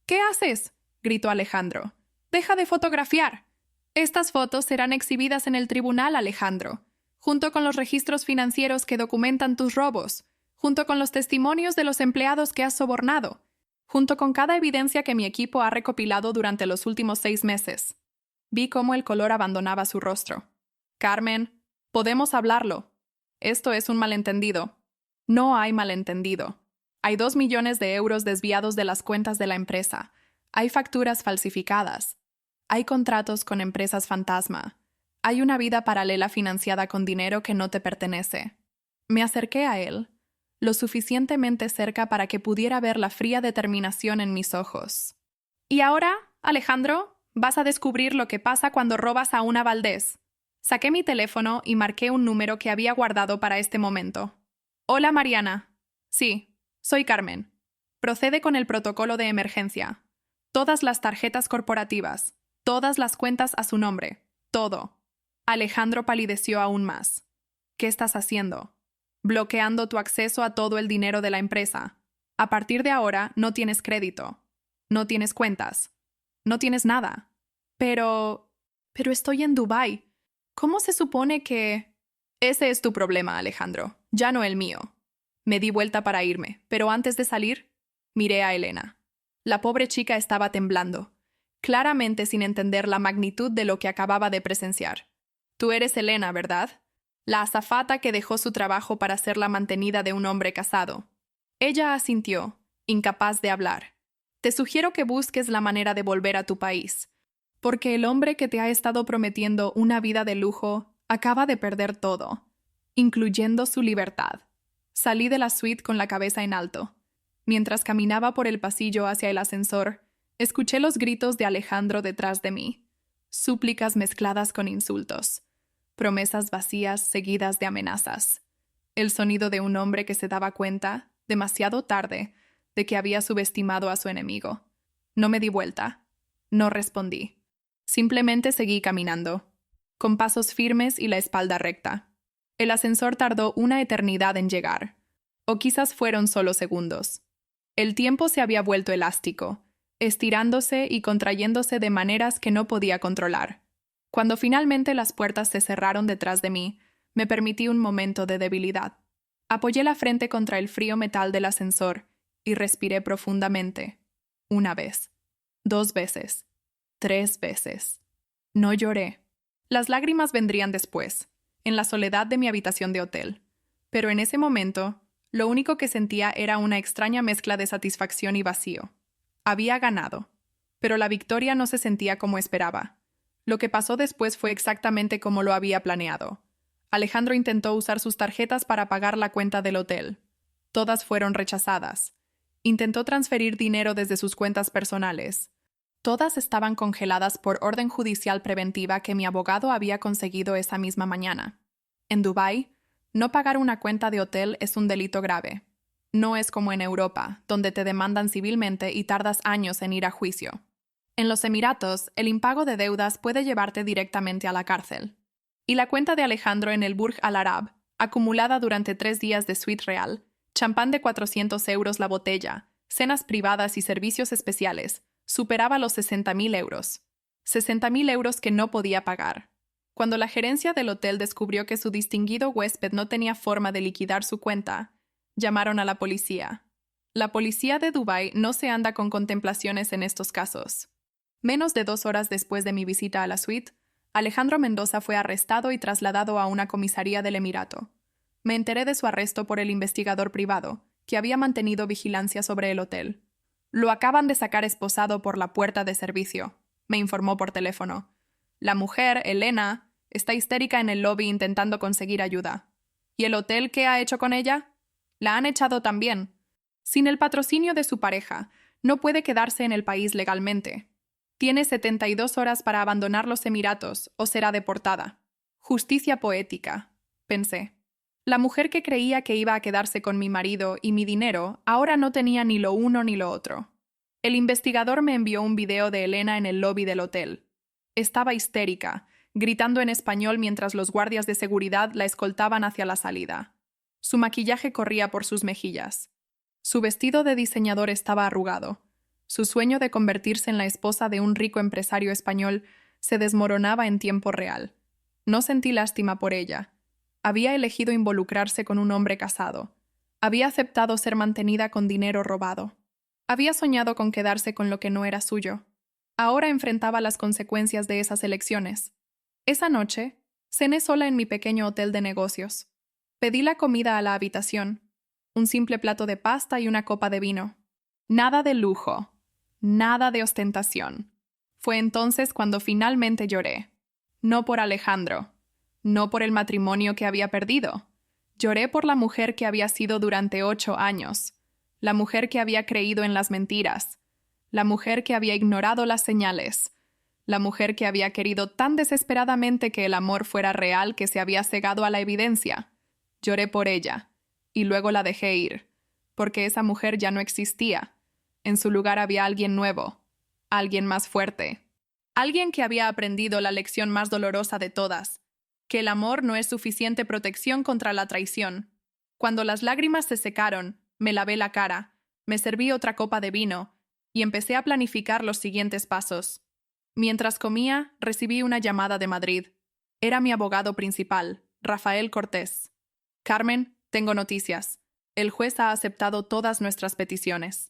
S1: ¿Qué haces?, gritó Alejandro. ¡Deja de fotografiar! Estas fotos serán exhibidas en el tribunal, Alejandro, junto con los registros financieros que documentan tus robos, junto con los testimonios de los empleados que has sobornado, junto con cada evidencia que mi equipo ha recopilado durante los últimos 6 meses. Vi cómo el color abandonaba su rostro. Carmen, podemos hablarlo. Esto es un malentendido. No hay malentendido. Hay 2 millones de euros desviados de las cuentas de la empresa. Hay facturas falsificadas. Hay contratos con empresas fantasma. Hay una vida paralela financiada con dinero que no te pertenece. Me acerqué a él, lo suficientemente cerca para que pudiera ver la fría determinación en mis ojos. ¿Y ahora, Alejandro, vas a descubrir lo que pasa cuando robas a una Valdés? Saqué mi teléfono y marqué un número que había guardado para este momento. Hola, Mariana. Sí. Soy Carmen. Procede con el protocolo de emergencia. Todas las tarjetas corporativas, todas las cuentas a su nombre, todo. Alejandro palideció aún más. ¿Qué estás haciendo? Bloqueando tu acceso a todo el dinero de la empresa. A partir de ahora no tienes crédito. No tienes cuentas. No tienes nada. Pero estoy en Dubái. ¿Cómo se supone que...? Ese es tu problema, Alejandro, ya no el mío. Me di vuelta para irme, pero antes de salir, miré a Elena. La pobre chica estaba temblando, claramente sin entender la magnitud de lo que acababa de presenciar. Tú eres Elena, ¿verdad? La azafata que dejó su trabajo para ser la mantenida de un hombre casado. Ella asintió, incapaz de hablar. Te sugiero que busques la manera de volver a tu país, porque el hombre que te ha estado prometiendo una vida de lujo acaba de perder todo, incluyendo su libertad. Salí de la suite con la cabeza en alto. Mientras caminaba por el pasillo hacia el ascensor, escuché los gritos de Alejandro detrás de mí. Súplicas mezcladas con insultos. Promesas vacías seguidas de amenazas. El sonido de un hombre que se daba cuenta, demasiado tarde, de que había subestimado a su enemigo. No me di vuelta. No respondí. Simplemente seguí caminando, con pasos firmes y la espalda recta. El ascensor tardó una eternidad en llegar, o quizás fueron solo segundos. El tiempo se había vuelto elástico, estirándose y contrayéndose de maneras que no podía controlar. Cuando finalmente las puertas se cerraron detrás de mí, me permití un momento de debilidad. Apoyé la frente contra el frío metal del ascensor y respiré profundamente. 1 vez, 2 veces, 3 veces. No lloré. Las lágrimas vendrían después, en la soledad de mi habitación de hotel. Pero en ese momento, lo único que sentía era una extraña mezcla de satisfacción y vacío. Había ganado, pero la victoria no se sentía como esperaba. Lo que pasó después fue exactamente como lo había planeado. Alejandro intentó usar sus tarjetas para pagar la cuenta del hotel. Todas fueron rechazadas. Intentó transferir dinero desde sus cuentas personales. Todas estaban congeladas por orden judicial preventiva que mi abogado había conseguido esa misma mañana. En Dubái, no pagar una cuenta de hotel es un delito grave. No es como en Europa, donde te demandan civilmente y tardas años en ir a juicio. En los Emiratos, el impago de deudas puede llevarte directamente a la cárcel. Y la cuenta de Alejandro en el Burj Al Arab, acumulada durante 3 días de suite real, champán de 400 euros la botella, cenas privadas y servicios especiales, superaba los 60.000 euros. 60.000 euros que no podía pagar. Cuando la gerencia del hotel descubrió que su distinguido huésped no tenía forma de liquidar su cuenta, llamaron a la policía. La policía de Dubái no se anda con contemplaciones en estos casos. Menos de 2 horas después de mi visita a la suite, Alejandro Mendoza fue arrestado y trasladado a una comisaría del Emirato. Me enteré de su arresto por el investigador privado, que había mantenido vigilancia sobre el hotel. Lo acaban de sacar esposado por la puerta de servicio, me informó por teléfono. La mujer, Elena, está histérica en el lobby intentando conseguir ayuda. ¿Y el hotel qué ha hecho con ella? La han echado también. Sin el patrocinio de su pareja, no puede quedarse en el país legalmente. Tiene 72 horas para abandonar los Emiratos o será deportada. Justicia poética, pensé. La mujer que creía que iba a quedarse con mi marido y mi dinero ahora no tenía ni lo uno ni lo otro. El investigador me envió un video de Elena en el lobby del hotel. Estaba histérica, gritando en español mientras los guardias de seguridad la escoltaban hacia la salida. Su maquillaje corría por sus mejillas. Su vestido de diseñador estaba arrugado. Su sueño de convertirse en la esposa de un rico empresario español se desmoronaba en tiempo real. No sentí lástima por ella. Había elegido involucrarse con un hombre casado. Había aceptado ser mantenida con dinero robado. Había soñado con quedarse con lo que no era suyo. Ahora enfrentaba las consecuencias de esas elecciones. Esa noche, cené sola en mi pequeño hotel de negocios. Pedí la comida a la habitación. Un simple plato de pasta y una copa de vino. Nada de lujo. Nada de ostentación. Fue entonces cuando finalmente lloré. No por Alejandro. No por el matrimonio que había perdido. Lloré por la mujer que había sido durante 8 años. La mujer que había creído en las mentiras. La mujer que había ignorado las señales. La mujer que había querido tan desesperadamente que el amor fuera real que se había cegado a la evidencia. Lloré por ella. Y luego la dejé ir. Porque esa mujer ya no existía. En su lugar había alguien nuevo, alguien más fuerte, alguien que había aprendido la lección más dolorosa de todas, que el amor no es suficiente protección contra la traición. Cuando las lágrimas se secaron, me lavé la cara, me serví otra copa de vino y empecé a planificar los siguientes pasos. Mientras comía, recibí una llamada de Madrid. Era mi abogado principal, Rafael Cortés. Carmen, tengo noticias. El juez ha aceptado todas nuestras peticiones.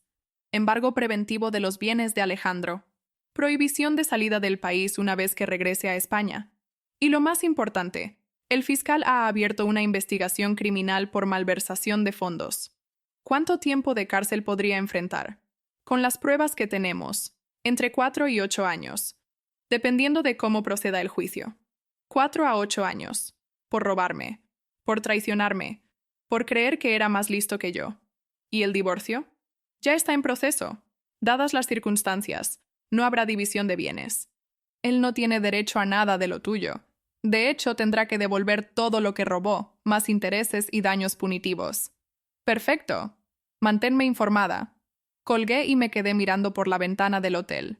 S1: Embargo preventivo de los bienes de Alejandro. Prohibición de salida del país una vez que regrese a España. Y lo más importante, el fiscal ha abierto una investigación criminal por malversación de fondos. ¿Cuánto tiempo de cárcel podría enfrentar? Con las pruebas que tenemos, entre 4 y 8 años, dependiendo de cómo proceda el juicio. 4 a 8 años. Por robarme. Por traicionarme. Por creer que era más listo que yo. ¿Y el divorcio? Ya está en proceso. Dadas las circunstancias, no habrá división de bienes. Él no tiene derecho a nada de lo tuyo. De hecho, tendrá que devolver todo lo que robó, más intereses y daños punitivos. Perfecto. Manténme informada. Colgué y me quedé mirando por la ventana del hotel.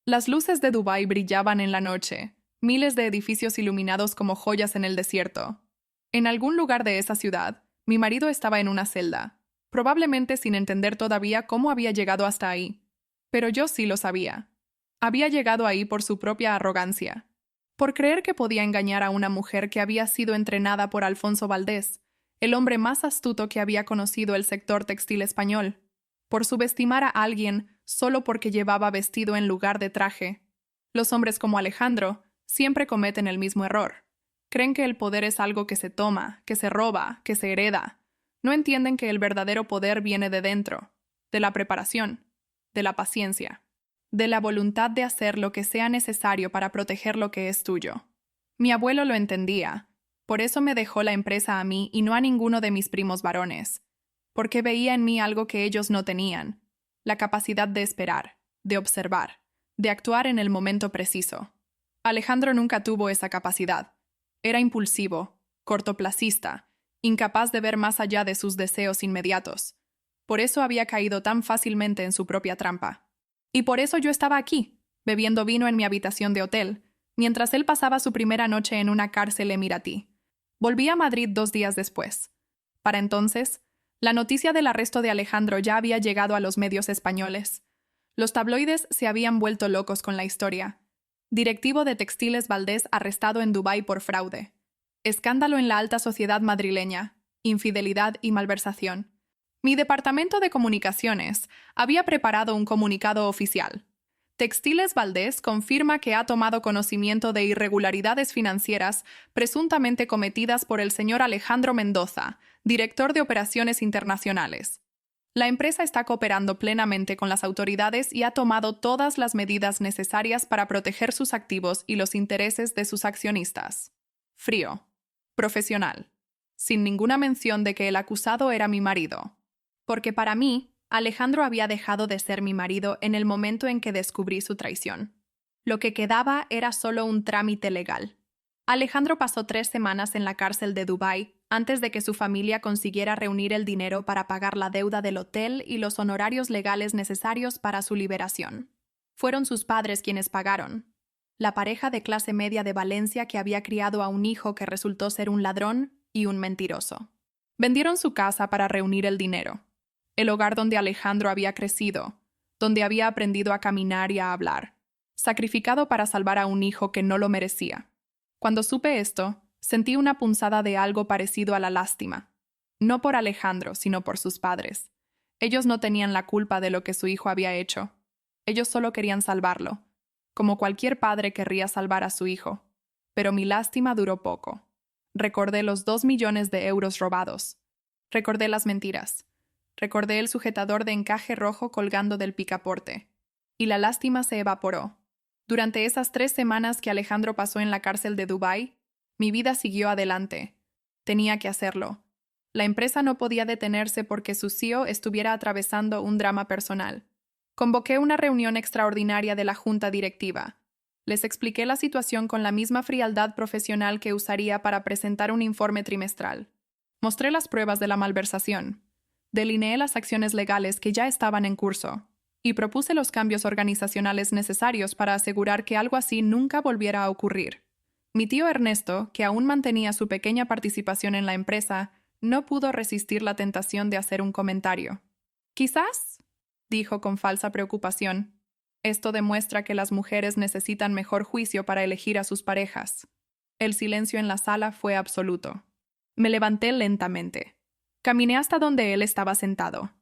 S1: Las luces de Dubái brillaban en la noche, miles de edificios iluminados como joyas en el desierto. En algún lugar de esa ciudad, mi marido estaba en una celda, probablemente sin entender todavía cómo había llegado hasta ahí. Pero yo sí lo sabía. Había llegado ahí por su propia arrogancia, por creer que podía engañar a una mujer que había sido entrenada por Alfonso Valdés, el hombre más astuto que había conocido el sector textil español, por subestimar a alguien solo porque llevaba vestido en lugar de traje. Los hombres como Alejandro siempre cometen el mismo error. Creen que el poder es algo que se toma, que se roba, que se hereda. No entienden que el verdadero poder viene de dentro, de la preparación, de la paciencia, de la voluntad de hacer lo que sea necesario para proteger lo que es tuyo. Mi abuelo lo entendía, por eso me dejó la empresa a mí y no a ninguno de mis primos varones, porque veía en mí algo que ellos no tenían, la capacidad de esperar, de observar, de actuar en el momento preciso. Alejandro nunca tuvo esa capacidad. Era impulsivo, cortoplacista, incapaz de ver más allá de sus deseos inmediatos. Por eso había caído tan fácilmente en su propia trampa. Y por eso yo estaba aquí, bebiendo vino en mi habitación de hotel, mientras él pasaba su primera noche en una cárcel emiratí. Volví a Madrid 2 días después. Para entonces, la noticia del arresto de Alejandro ya había llegado a los medios españoles. Los tabloides se habían vuelto locos con la historia. Directivo de Textiles Valdés arrestado en Dubái por fraude. Escándalo en la alta sociedad madrileña. Infidelidad y malversación. Mi departamento de comunicaciones había preparado un comunicado oficial. Textiles Valdés confirma que ha tomado conocimiento de irregularidades financieras presuntamente cometidas por el señor Alejandro Mendoza, director de operaciones internacionales. La empresa está cooperando plenamente con las autoridades y ha tomado todas las medidas necesarias para proteger sus activos y los intereses de sus accionistas. Frío. Profesional. Sin ninguna mención de que el acusado era mi marido. Porque para mí, Alejandro había dejado de ser mi marido en el momento en que descubrí su traición. Lo que quedaba era solo un trámite legal. Alejandro pasó 3 semanas en la cárcel de Dubái antes de que su familia consiguiera reunir el dinero para pagar la deuda del hotel y los honorarios legales necesarios para su liberación. Fueron sus padres quienes pagaron. La pareja de clase media de Valencia que había criado a un hijo que resultó ser un ladrón y un mentiroso. Vendieron su casa para reunir el dinero. El hogar donde Alejandro había crecido, donde había aprendido a caminar y a hablar, sacrificado para salvar a un hijo que no lo merecía. Cuando supe esto, sentí una punzada de algo parecido a la lástima. No por Alejandro, sino por sus padres. Ellos no tenían la culpa de lo que su hijo había hecho. Ellos solo querían salvarlo, como cualquier padre querría salvar a su hijo. Pero mi lástima duró poco. Recordé los 2 millones de euros robados. Recordé las mentiras. Recordé el sujetador de encaje rojo colgando del picaporte. Y la lástima se evaporó. Durante esas 3 semanas que Alejandro pasó en la cárcel de Dubái, mi vida siguió adelante. Tenía que hacerlo. La empresa no podía detenerse porque su CEO estuviera atravesando un drama personal. Convoqué una reunión extraordinaria de la junta directiva. Les expliqué la situación con la misma frialdad profesional que usaría para presentar un informe trimestral. Mostré las pruebas de la malversación. Delineé las acciones legales que ya estaban en curso y propuse los cambios organizacionales necesarios para asegurar que algo así nunca volviera a ocurrir. Mi tío Ernesto, que aún mantenía su pequeña participación en la empresa, no pudo resistir la tentación de hacer un comentario. «Quizás», dijo con falsa preocupación, «esto demuestra que las mujeres necesitan mejor juicio para elegir a sus parejas». El silencio en la sala fue absoluto. Me levanté lentamente. Caminé hasta donde él estaba sentado,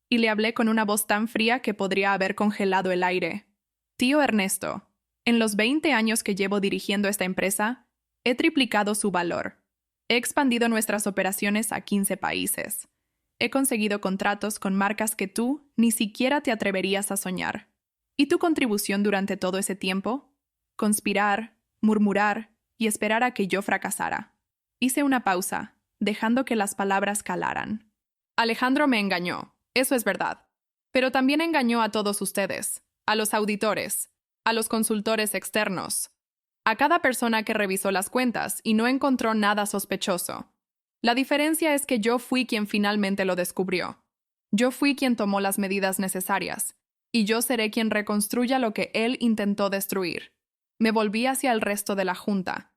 S1: y le hablé con una voz tan fría que podría haber congelado el aire. «Tío Ernesto, en los 20 años que llevo dirigiendo esta empresa, he triplicado su valor. He expandido nuestras operaciones a 15 países. He conseguido contratos con marcas que tú ni siquiera te atreverías a soñar. ¿Y tu contribución durante todo ese tiempo? Conspirar, murmurar y esperar a que yo fracasara». Hice una pausa, dejando que las palabras calaran. Alejandro me engañó, eso es verdad. Pero también engañó a todos ustedes, a los auditores, a los consultores externos, a cada persona que revisó las cuentas y no encontró nada sospechoso. La diferencia es que yo fui quien finalmente lo descubrió. Yo fui quien tomó las medidas necesarias, y yo seré quien reconstruya lo que él intentó destruir. Me volví hacia el resto de la junta.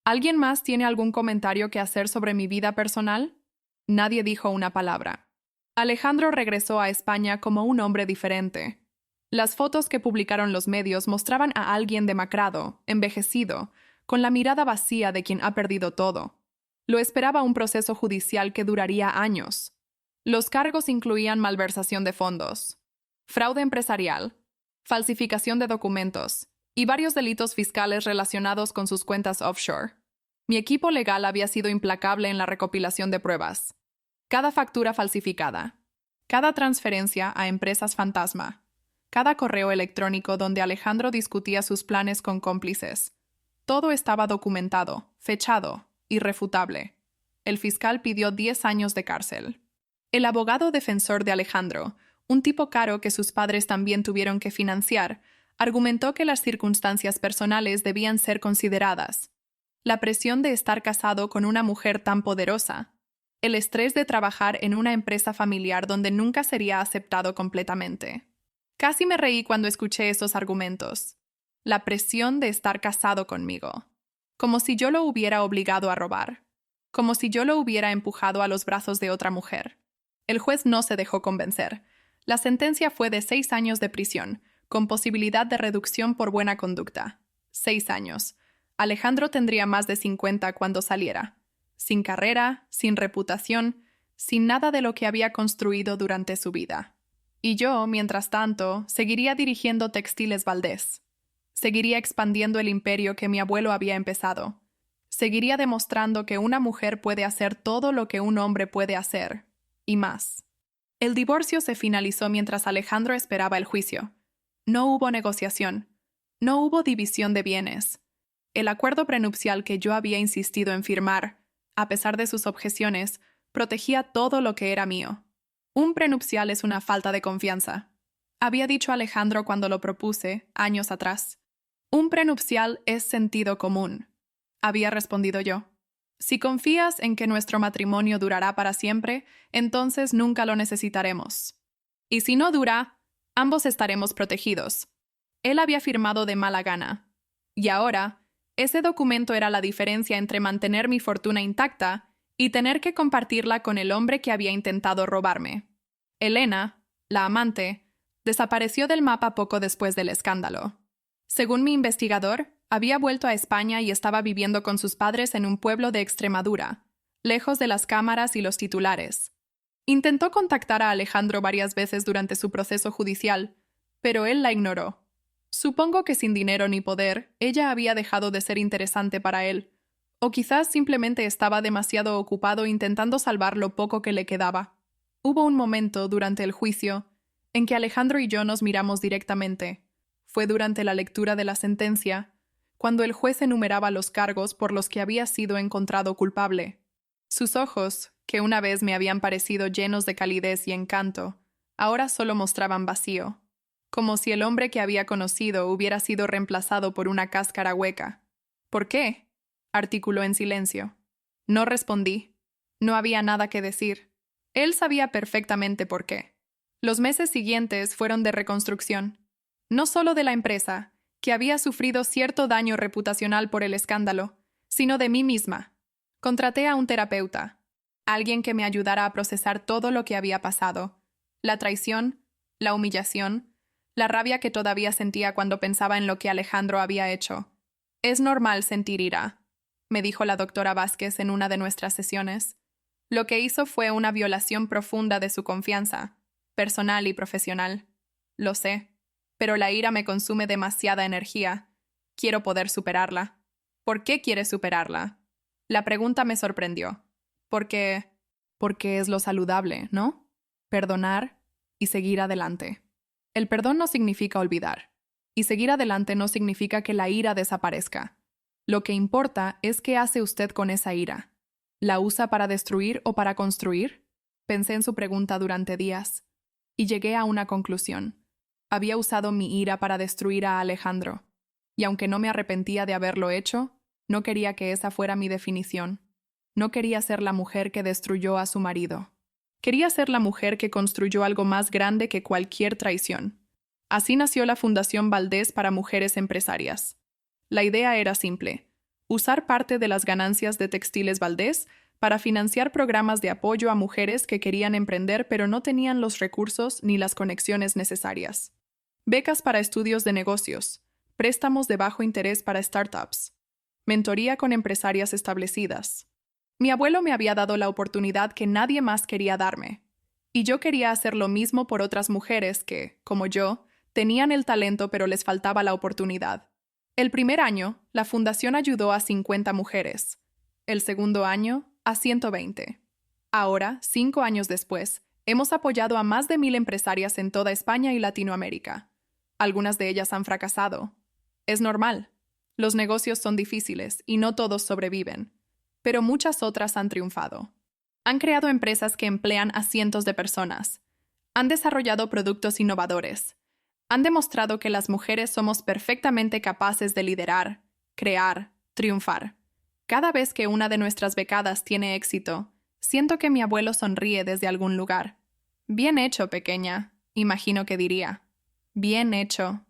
S1: ¿Alguien más tiene algún comentario que hacer sobre mi vida personal? Nadie dijo una palabra. Alejandro regresó a España como un hombre diferente. Las fotos que publicaron los medios mostraban a alguien demacrado, envejecido, con la mirada vacía de quien ha perdido todo. Lo esperaba un proceso judicial que duraría años. Los cargos incluían malversación de fondos, fraude empresarial, falsificación de documentos y varios delitos fiscales relacionados con sus cuentas offshore. Mi equipo legal había sido implacable en la recopilación de pruebas. Cada factura falsificada, cada transferencia a empresas fantasma, cada correo electrónico donde Alejandro discutía sus planes con cómplices. Todo estaba documentado, fechado, irrefutable. El fiscal pidió 10 años de cárcel. El abogado defensor de Alejandro, un tipo caro que sus padres también tuvieron que financiar, argumentó que las circunstancias personales debían ser consideradas. La presión de estar casado con una mujer tan poderosa, el estrés de trabajar en una empresa familiar donde nunca sería aceptado completamente. Casi me reí cuando escuché esos argumentos. La presión de estar casado conmigo. Como si yo lo hubiera obligado a robar. Como si yo lo hubiera empujado a los brazos de otra mujer. El juez no se dejó convencer. La sentencia fue de 6 años de prisión, con posibilidad de reducción por buena conducta. 6 años. Alejandro tendría más de 50 cuando saliera. Sin carrera, sin reputación, sin nada de lo que había construido durante su vida. Y yo, mientras tanto, seguiría dirigiendo Textiles Valdés. Seguiría expandiendo el imperio que mi abuelo había empezado. Seguiría demostrando que una mujer puede hacer todo lo que un hombre puede hacer, y más. El divorcio se finalizó mientras Alejandro esperaba el juicio. No hubo negociación. No hubo división de bienes. El acuerdo prenupcial que yo había insistido en firmar, a pesar de sus objeciones, protegía todo lo que era mío. Un prenupcial es una falta de confianza. Había dicho Alejandro cuando lo propuse, años atrás. Un prenupcial es sentido común. Había respondido yo. Si confías en que nuestro matrimonio durará para siempre, entonces nunca lo necesitaremos. Y si no dura, ambos estaremos protegidos. Él había firmado de mala gana. Y ahora, ese documento era la diferencia entre mantener mi fortuna intacta y tener que compartirla con el hombre que había intentado robarme. Elena, la amante, desapareció del mapa poco después del escándalo. Según mi investigador, había vuelto a España y estaba viviendo con sus padres en un pueblo de Extremadura, lejos de las cámaras y los titulares. Intentó contactar a Alejandro varias veces durante su proceso judicial, pero él la ignoró. Supongo que sin dinero ni poder, ella había dejado de ser interesante para él, o quizás simplemente estaba demasiado ocupado intentando salvar lo poco que le quedaba. Hubo un momento, durante el juicio, en que Alejandro y yo nos miramos directamente. Fue durante la lectura de la sentencia, cuando el juez enumeraba los cargos por los que había sido encontrado culpable. Sus ojos, que una vez me habían parecido llenos de calidez y encanto, ahora solo mostraban vacío, como si el hombre que había conocido hubiera sido reemplazado por una cáscara hueca. ¿Por qué?, articuló en silencio. No respondí. No había nada que decir. Él sabía perfectamente por qué. Los meses siguientes fueron de reconstrucción, no solo de la empresa, que había sufrido cierto daño reputacional por el escándalo, sino de mí misma. Contraté a un terapeuta, alguien que me ayudara a procesar todo lo que había pasado, la traición, la humillación, la rabia que todavía sentía cuando pensaba en lo que Alejandro había hecho. Es normal sentir ira, me dijo la doctora Vázquez en una de nuestras sesiones. Lo que hizo fue una violación profunda de su confianza, personal y profesional. Lo sé, pero la ira me consume demasiada energía. Quiero poder superarla. ¿Por qué quieres superarla? La pregunta me sorprendió. Porque es lo saludable, ¿no? Perdonar y seguir adelante. El perdón no significa olvidar, y seguir adelante no significa que la ira desaparezca. Lo que importa es qué hace usted con esa ira. ¿La usa para destruir o para construir? Pensé en su pregunta durante días, y llegué a una conclusión. Había usado mi ira para destruir a Alejandro, y aunque no me arrepentía de haberlo hecho, no quería que esa fuera mi definición. No quería ser la mujer que destruyó a su marido. Quería ser la mujer que construyó algo más grande que cualquier traición. Así nació la Fundación Valdés para Mujeres Empresarias. La idea era simple: usar parte de las ganancias de Textiles Valdés para financiar programas de apoyo a mujeres que querían emprender pero no tenían los recursos ni las conexiones necesarias. Becas para estudios de negocios, préstamos de bajo interés para startups, mentoría con empresarias establecidas. Mi abuelo me había dado la oportunidad que nadie más quería darme, y yo quería hacer lo mismo por otras mujeres que, como yo, tenían el talento pero les faltaba la oportunidad. El primer año, la fundación ayudó a 50 mujeres. El segundo año, a 120. Ahora, 5 años después, hemos apoyado a más de 1000 empresarias en toda España y Latinoamérica. Algunas de ellas han fracasado. Es normal. Los negocios son difíciles y no todos sobreviven, pero muchas otras han triunfado. Han creado empresas que emplean a cientos de personas. Han desarrollado productos innovadores. Han demostrado que las mujeres somos perfectamente capaces de liderar, crear, triunfar. Cada vez que una de nuestras becadas tiene éxito, siento que mi abuelo sonríe desde algún lugar. Bien hecho, pequeña, imagino que diría. Bien hecho.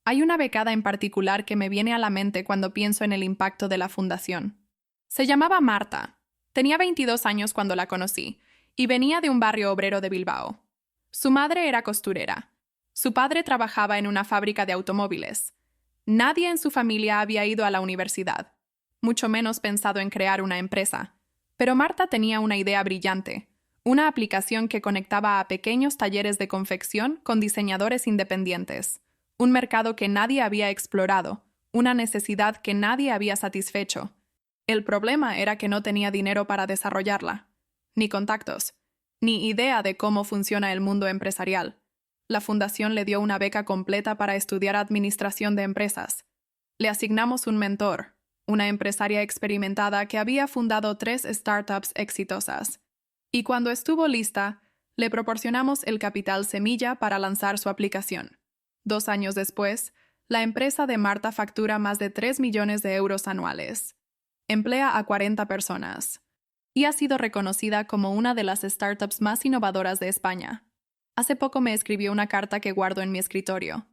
S1: Hay una becada en particular que me viene a la mente cuando pienso en el impacto de la fundación. Se llamaba Marta. Tenía 22 años cuando la conocí, y venía de un barrio obrero de Bilbao. Su madre era costurera. Su padre trabajaba en una fábrica de automóviles. Nadie en su familia había ido a la universidad, mucho menos pensado en crear una empresa. Pero Marta tenía una idea brillante, Una aplicación que conectaba a pequeños talleres de confección con diseñadores independientes. Un mercado que nadie había explorado, una necesidad que nadie había satisfecho. El problema era que no tenía dinero para desarrollarla, ni contactos, ni idea de cómo funciona el mundo empresarial. La fundación le dio una beca completa para estudiar administración de empresas. Le asignamos un mentor, una empresaria experimentada que había fundado 3 startups exitosas. Y cuando estuvo lista, le proporcionamos el capital semilla para lanzar su aplicación. 2 años después, la empresa de Marta factura más de 3 millones de euros anuales. Emplea a 40 personas. Y ha sido reconocida como una de las startups más innovadoras de España. Hace poco me escribió una carta que guardo en mi escritorio.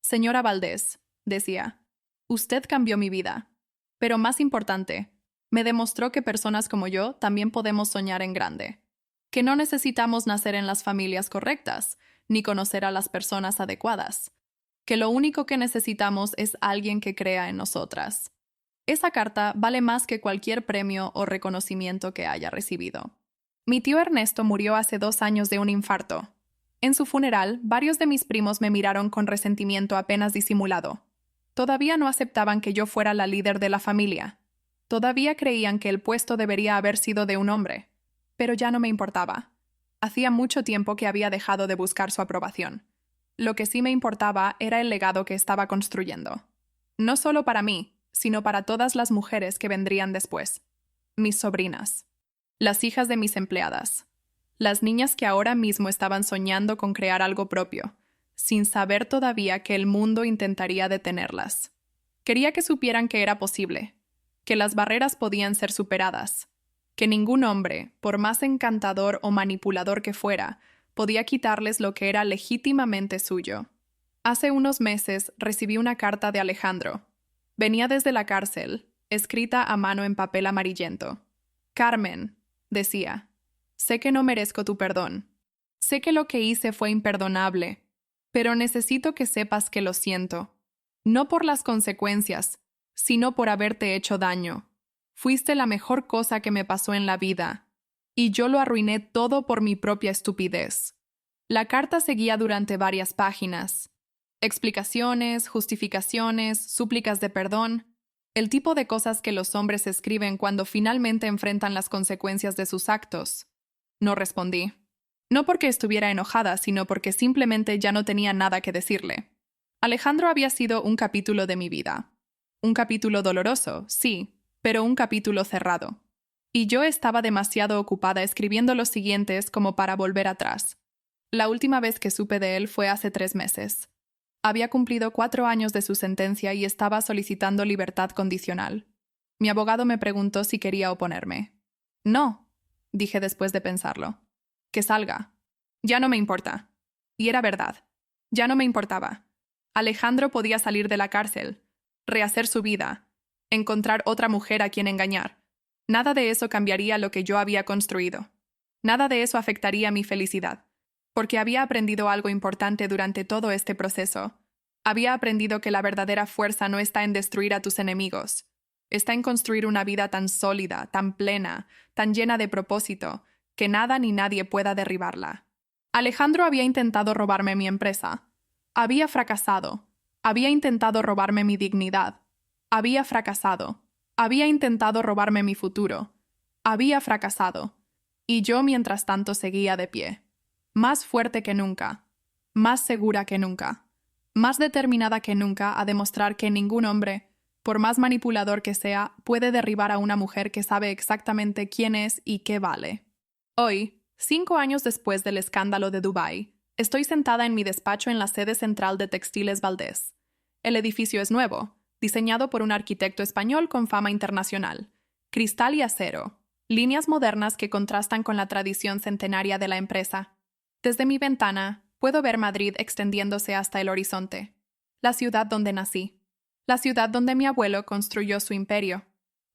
S1: Señora Valdés, decía, usted cambió mi vida. Pero más importante, me demostró que personas como yo también podemos soñar en grande. Que no necesitamos nacer en las familias correctas, ni conocer a las personas adecuadas. Que lo único que necesitamos es alguien que crea en nosotras. Esa carta vale más que cualquier premio o reconocimiento que haya recibido. Mi tío Ernesto murió hace 2 años de un infarto. En su funeral, varios de mis primos me miraron con resentimiento apenas disimulado. Todavía no aceptaban que yo fuera la líder de la familia. Todavía creían que el puesto debería haber sido de un hombre. Pero ya no me importaba. Hacía mucho tiempo que había dejado de buscar su aprobación. Lo que sí me importaba era el legado que estaba construyendo. No solo para mí, sino para todas las mujeres que vendrían después. Mis sobrinas. Las hijas de mis empleadas. Las niñas que ahora mismo estaban soñando con crear algo propio, sin saber todavía que el mundo intentaría detenerlas. Quería que supieran que era posible, que las barreras podían ser superadas, que ningún hombre, por más encantador o manipulador que fuera, podía quitarles lo que era legítimamente suyo. Hace unos meses recibí una carta de Alejandro. Venía desde la cárcel, escrita a mano en papel amarillento. Carmen, decía, sé que no merezco tu perdón. Sé que lo que hice fue imperdonable, pero necesito que sepas que lo siento. No por las consecuencias, sino por haberte hecho daño. Fuiste la mejor cosa que me pasó en la vida, y yo lo arruiné todo por mi propia estupidez. La carta seguía durante varias páginas. Explicaciones, justificaciones, súplicas de perdón, el tipo de cosas que los hombres escriben cuando finalmente enfrentan las consecuencias de sus actos. No respondí. No porque estuviera enojada, sino porque simplemente ya no tenía nada que decirle. Alejandro había sido un capítulo de mi vida. Un capítulo doloroso, sí, pero un capítulo cerrado. Y yo estaba demasiado ocupada escribiendo los siguientes como para volver atrás. La última vez que supe de él fue hace 3 meses. Había cumplido 4 años de su sentencia y estaba solicitando libertad condicional. Mi abogado me preguntó si quería oponerme. No, dije después de pensarlo. Que salga. Ya no me importa. Y era verdad. Ya no me importaba. Alejandro podía salir de la cárcel, rehacer su vida, encontrar otra mujer a quien engañar. Nada de eso cambiaría lo que yo había construido. Nada de eso afectaría mi felicidad. Porque había aprendido algo importante durante todo este proceso. Había aprendido que la verdadera fuerza no está en destruir a tus enemigos. Está en construir una vida tan sólida, tan plena, tan llena de propósito, que nada ni nadie pueda derribarla. Alejandro había intentado robarme mi empresa. Había fracasado. Había intentado robarme mi dignidad. Había fracasado. Había intentado robarme mi futuro. Había fracasado. Y yo, mientras tanto, seguía de pie. Más fuerte que nunca. Más segura que nunca. Más determinada que nunca a demostrar que ningún hombre, por más manipulador que sea, puede derribar a una mujer que sabe exactamente quién es y qué vale. Hoy, 5 años después del escándalo de Dubái, estoy sentada en mi despacho en la sede central de Textiles Valdés. El edificio es nuevo, diseñado por un arquitecto español con fama internacional. Cristal y acero, líneas modernas que contrastan con la tradición centenaria de la empresa. Desde mi ventana, puedo ver Madrid extendiéndose hasta el horizonte. La ciudad donde nací. La ciudad donde mi abuelo construyó su imperio.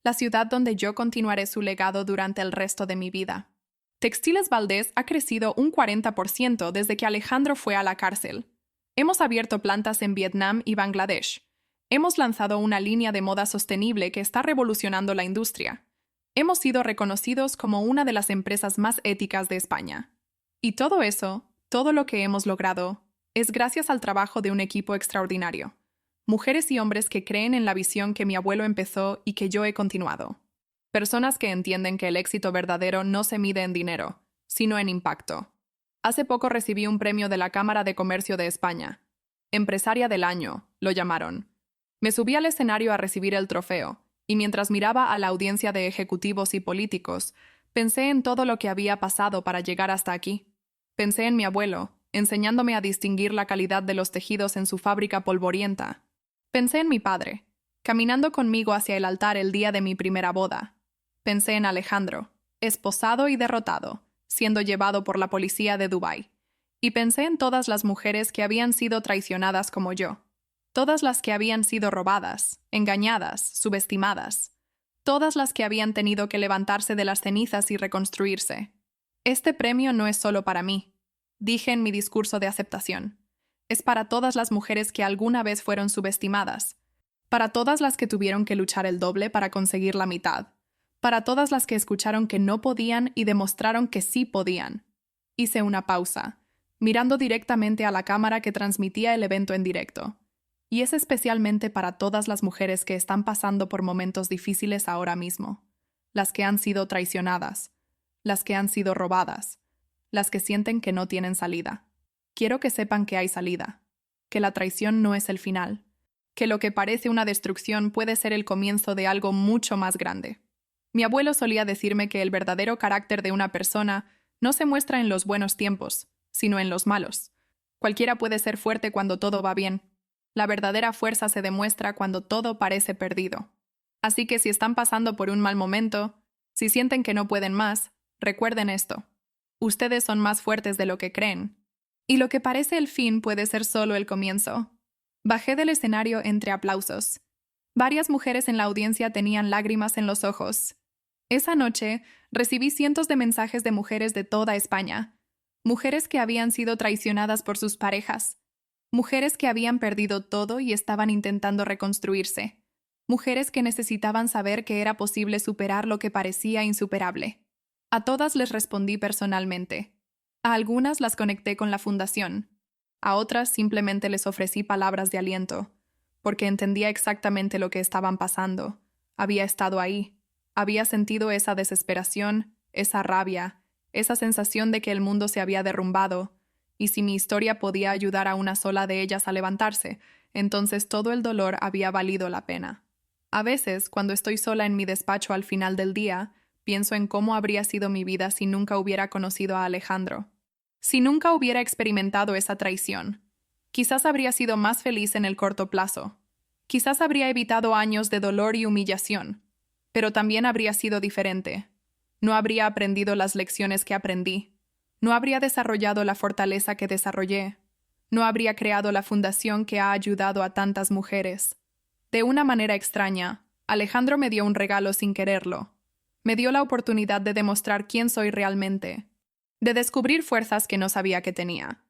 S1: La ciudad donde yo continuaré su legado durante el resto de mi vida. Textiles Valdés ha crecido un 40% desde que Alejandro fue a la cárcel. Hemos abierto plantas en Vietnam y Bangladesh. Hemos lanzado una línea de moda sostenible que está revolucionando la industria. Hemos sido reconocidos como una de las empresas más éticas de España. Y todo eso, todo lo que hemos logrado, es gracias al trabajo de un equipo extraordinario. Mujeres y hombres que creen en la visión que mi abuelo empezó y que yo he continuado. Personas que entienden que el éxito verdadero no se mide en dinero, sino en impacto. Hace poco recibí un premio de la Cámara de Comercio de España. Empresaria del Año, lo llamaron. Me subí al escenario a recibir el trofeo, y mientras miraba a la audiencia de ejecutivos y políticos, pensé en todo lo que había pasado para llegar hasta aquí. Pensé en mi abuelo, enseñándome a distinguir la calidad de los tejidos en su fábrica polvorienta. Pensé en mi padre, caminando conmigo hacia el altar el día de mi primera boda. Pensé en Alejandro, esposado y derrotado, siendo llevado por la policía de Dubái. Y pensé en todas las mujeres que habían sido traicionadas como yo. Todas las que habían sido robadas, engañadas, subestimadas. Todas las que habían tenido que levantarse de las cenizas y reconstruirse. Este premio no es solo para mí, dije en mi discurso de aceptación. Es para todas las mujeres que alguna vez fueron subestimadas. Para todas las que tuvieron que luchar el doble para conseguir la mitad. Para todas las que escucharon que no podían y demostraron que sí podían. Hice una pausa, mirando directamente a la cámara que transmitía el evento en directo. Y es especialmente para todas las mujeres que están pasando por momentos difíciles ahora mismo. Las que han sido traicionadas. Las que han sido robadas. Las que sienten que no tienen salida. Quiero que sepan que hay salida. Que la traición no es el final. Que lo que parece una destrucción puede ser el comienzo de algo mucho más grande. Mi abuelo solía decirme que el verdadero carácter de una persona no se muestra en los buenos tiempos, sino en los malos. Cualquiera puede ser fuerte cuando todo va bien. La verdadera fuerza se demuestra cuando todo parece perdido. Así que si están pasando por un mal momento, si sienten que no pueden más, recuerden esto. Ustedes son más fuertes de lo que creen. Y lo que parece el fin puede ser solo el comienzo. Bajé del escenario entre aplausos. Varias mujeres en la audiencia tenían lágrimas en los ojos. Esa noche recibí cientos de mensajes de mujeres de toda España. Mujeres que habían sido traicionadas por sus parejas. Mujeres que habían perdido todo y estaban intentando reconstruirse. Mujeres que necesitaban saber que era posible superar lo que parecía insuperable. A todas les respondí personalmente. A algunas las conecté con la fundación. A otras simplemente les ofrecí palabras de aliento, porque entendía exactamente lo que estaban pasando. Había estado ahí. Había sentido esa desesperación, esa rabia, esa sensación de que el mundo se había derrumbado. Y si mi historia podía ayudar a una sola de ellas a levantarse, entonces todo el dolor había valido la pena. A veces, cuando estoy sola en mi despacho al final del día, pienso en cómo habría sido mi vida si nunca hubiera conocido a Alejandro. Si nunca hubiera experimentado esa traición. Quizás habría sido más feliz en el corto plazo. Quizás habría evitado años de dolor y humillación. Pero también habría sido diferente. No habría aprendido las lecciones que aprendí. No habría desarrollado la fortaleza que desarrollé. No habría creado la fundación que ha ayudado a tantas mujeres. De una manera extraña, Alejandro me dio un regalo sin quererlo. Me dio la oportunidad de demostrar quién soy realmente. De descubrir fuerzas que no sabía que tenía.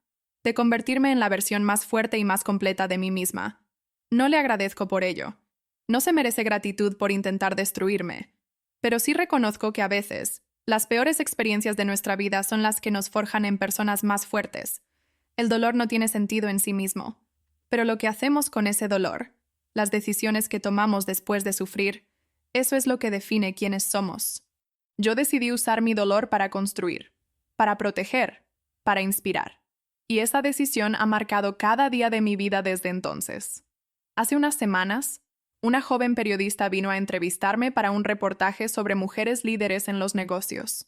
S1: De convertirme en la versión más fuerte y más completa de mí misma. No le agradezco por ello. No se merece gratitud por intentar destruirme. Pero sí reconozco que a veces, las peores experiencias de nuestra vida son las que nos forjan en personas más fuertes. El dolor no tiene sentido en sí mismo. Pero lo que hacemos con ese dolor, las decisiones que tomamos después de sufrir, eso es lo que define quiénes somos. Yo decidí usar mi dolor para construir, para proteger, para inspirar. Y esa decisión ha marcado cada día de mi vida desde entonces. Hace unas semanas, una joven periodista vino a entrevistarme para un reportaje sobre mujeres líderes en los negocios.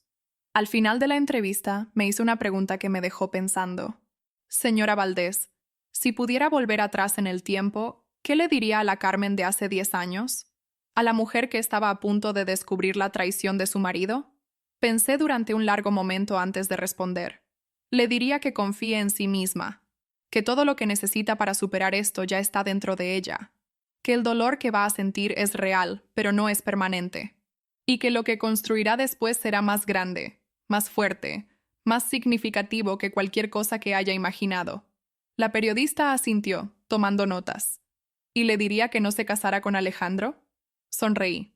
S1: Al final de la entrevista, me hizo una pregunta que me dejó pensando. Señora Valdés, si pudiera volver atrás en el tiempo, ¿qué le diría a la Carmen de hace 10 años? ¿A la mujer que estaba a punto de descubrir la traición de su marido? Pensé durante un largo momento antes de responder. Le diría que confíe en sí misma, que todo lo que necesita para superar esto ya está dentro de ella, que el dolor que va a sentir es real, pero no es permanente, y que lo que construirá después será más grande, más fuerte, más significativo que cualquier cosa que haya imaginado. La periodista asintió, tomando notas. ¿Y le diría que no se casara con Alejandro? Sonreí.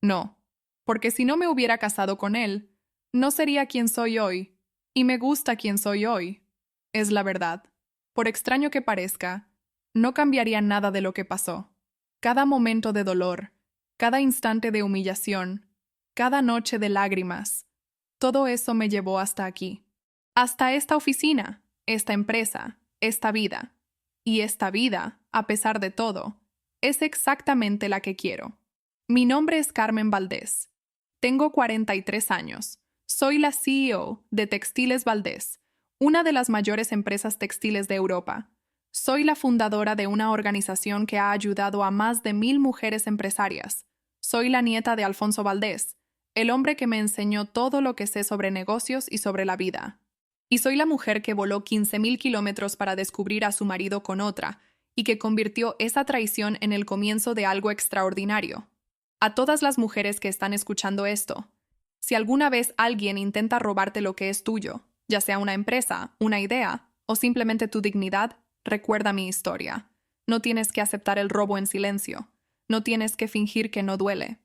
S1: No, porque si no me hubiera casado con él, no sería quien soy hoy, y me gusta quien soy hoy. Es la verdad. Por extraño que parezca, no cambiaría nada de lo que pasó. Cada momento de dolor, cada instante de humillación, cada noche de lágrimas, todo eso me llevó hasta aquí. Hasta esta oficina, esta empresa, esta vida. Y esta vida, a pesar de todo, es exactamente la que quiero. Mi nombre es Carmen Valdés. Tengo 43 años. Soy la CEO de Textiles Valdés, una de las mayores empresas textiles de Europa. Soy la fundadora de una organización que ha ayudado a más de 1000 mujeres empresarias. Soy la nieta de Alfonso Valdés, el hombre que me enseñó todo lo que sé sobre negocios y sobre la vida. Y soy la mujer que voló 15.000 kilómetros para descubrir a su marido con otra y que convirtió esa traición en el comienzo de algo extraordinario. A todas las mujeres que están escuchando esto, si alguna vez alguien intenta robarte lo que es tuyo, ya sea una empresa, una idea o simplemente tu dignidad, recuerda mi historia. No tienes que aceptar el robo en silencio. No tienes que fingir que no duele.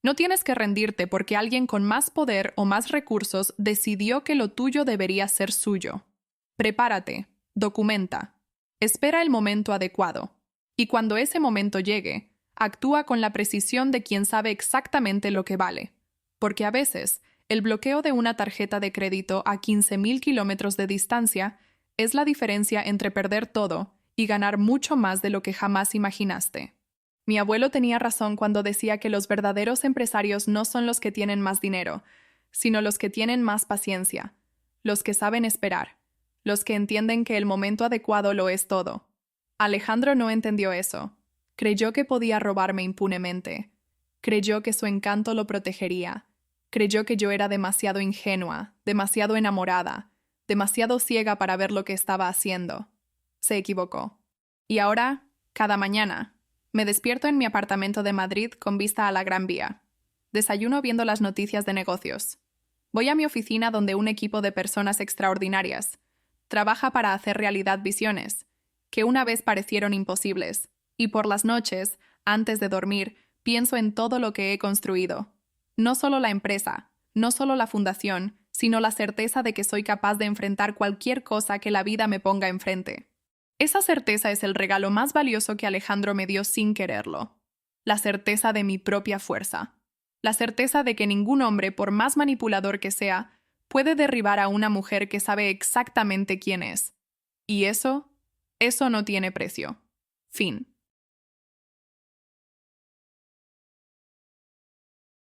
S1: No tienes que rendirte porque alguien con más poder o más recursos decidió que lo tuyo debería ser suyo. Prepárate, documenta, espera el momento adecuado, y cuando ese momento llegue, actúa con la precisión de quien sabe exactamente lo que vale, porque a veces el bloqueo de una tarjeta de crédito a 15.000 kilómetros de distancia es la diferencia entre perder todo y ganar mucho más de lo que jamás imaginaste. Mi abuelo tenía razón cuando decía que los verdaderos empresarios no son los que tienen más dinero, sino los que tienen más paciencia, los que saben esperar, los que entienden que el momento adecuado lo es todo. Alejandro no entendió eso. Creyó que podía robarme impunemente. Creyó que su encanto lo protegería. Creyó que yo era demasiado ingenua, demasiado enamorada, demasiado ciega para ver lo que estaba haciendo. Se equivocó. Y ahora, cada mañana, me despierto en mi apartamento de Madrid con vista a la Gran Vía. Desayuno viendo las noticias de negocios. Voy a mi oficina donde un equipo de personas extraordinarias trabaja para hacer realidad visiones, que una vez parecieron imposibles, y por las noches, antes de dormir, pienso en todo lo que he construido. No solo la empresa, no solo la fundación, sino la certeza de que soy capaz de enfrentar cualquier cosa que la vida me ponga enfrente. Esa certeza es el regalo más valioso que Alejandro me dio sin quererlo. La certeza de mi propia fuerza. La certeza de que ningún hombre, por más manipulador que sea, puede derribar a una mujer que sabe exactamente quién es. Y eso no tiene precio. Fin.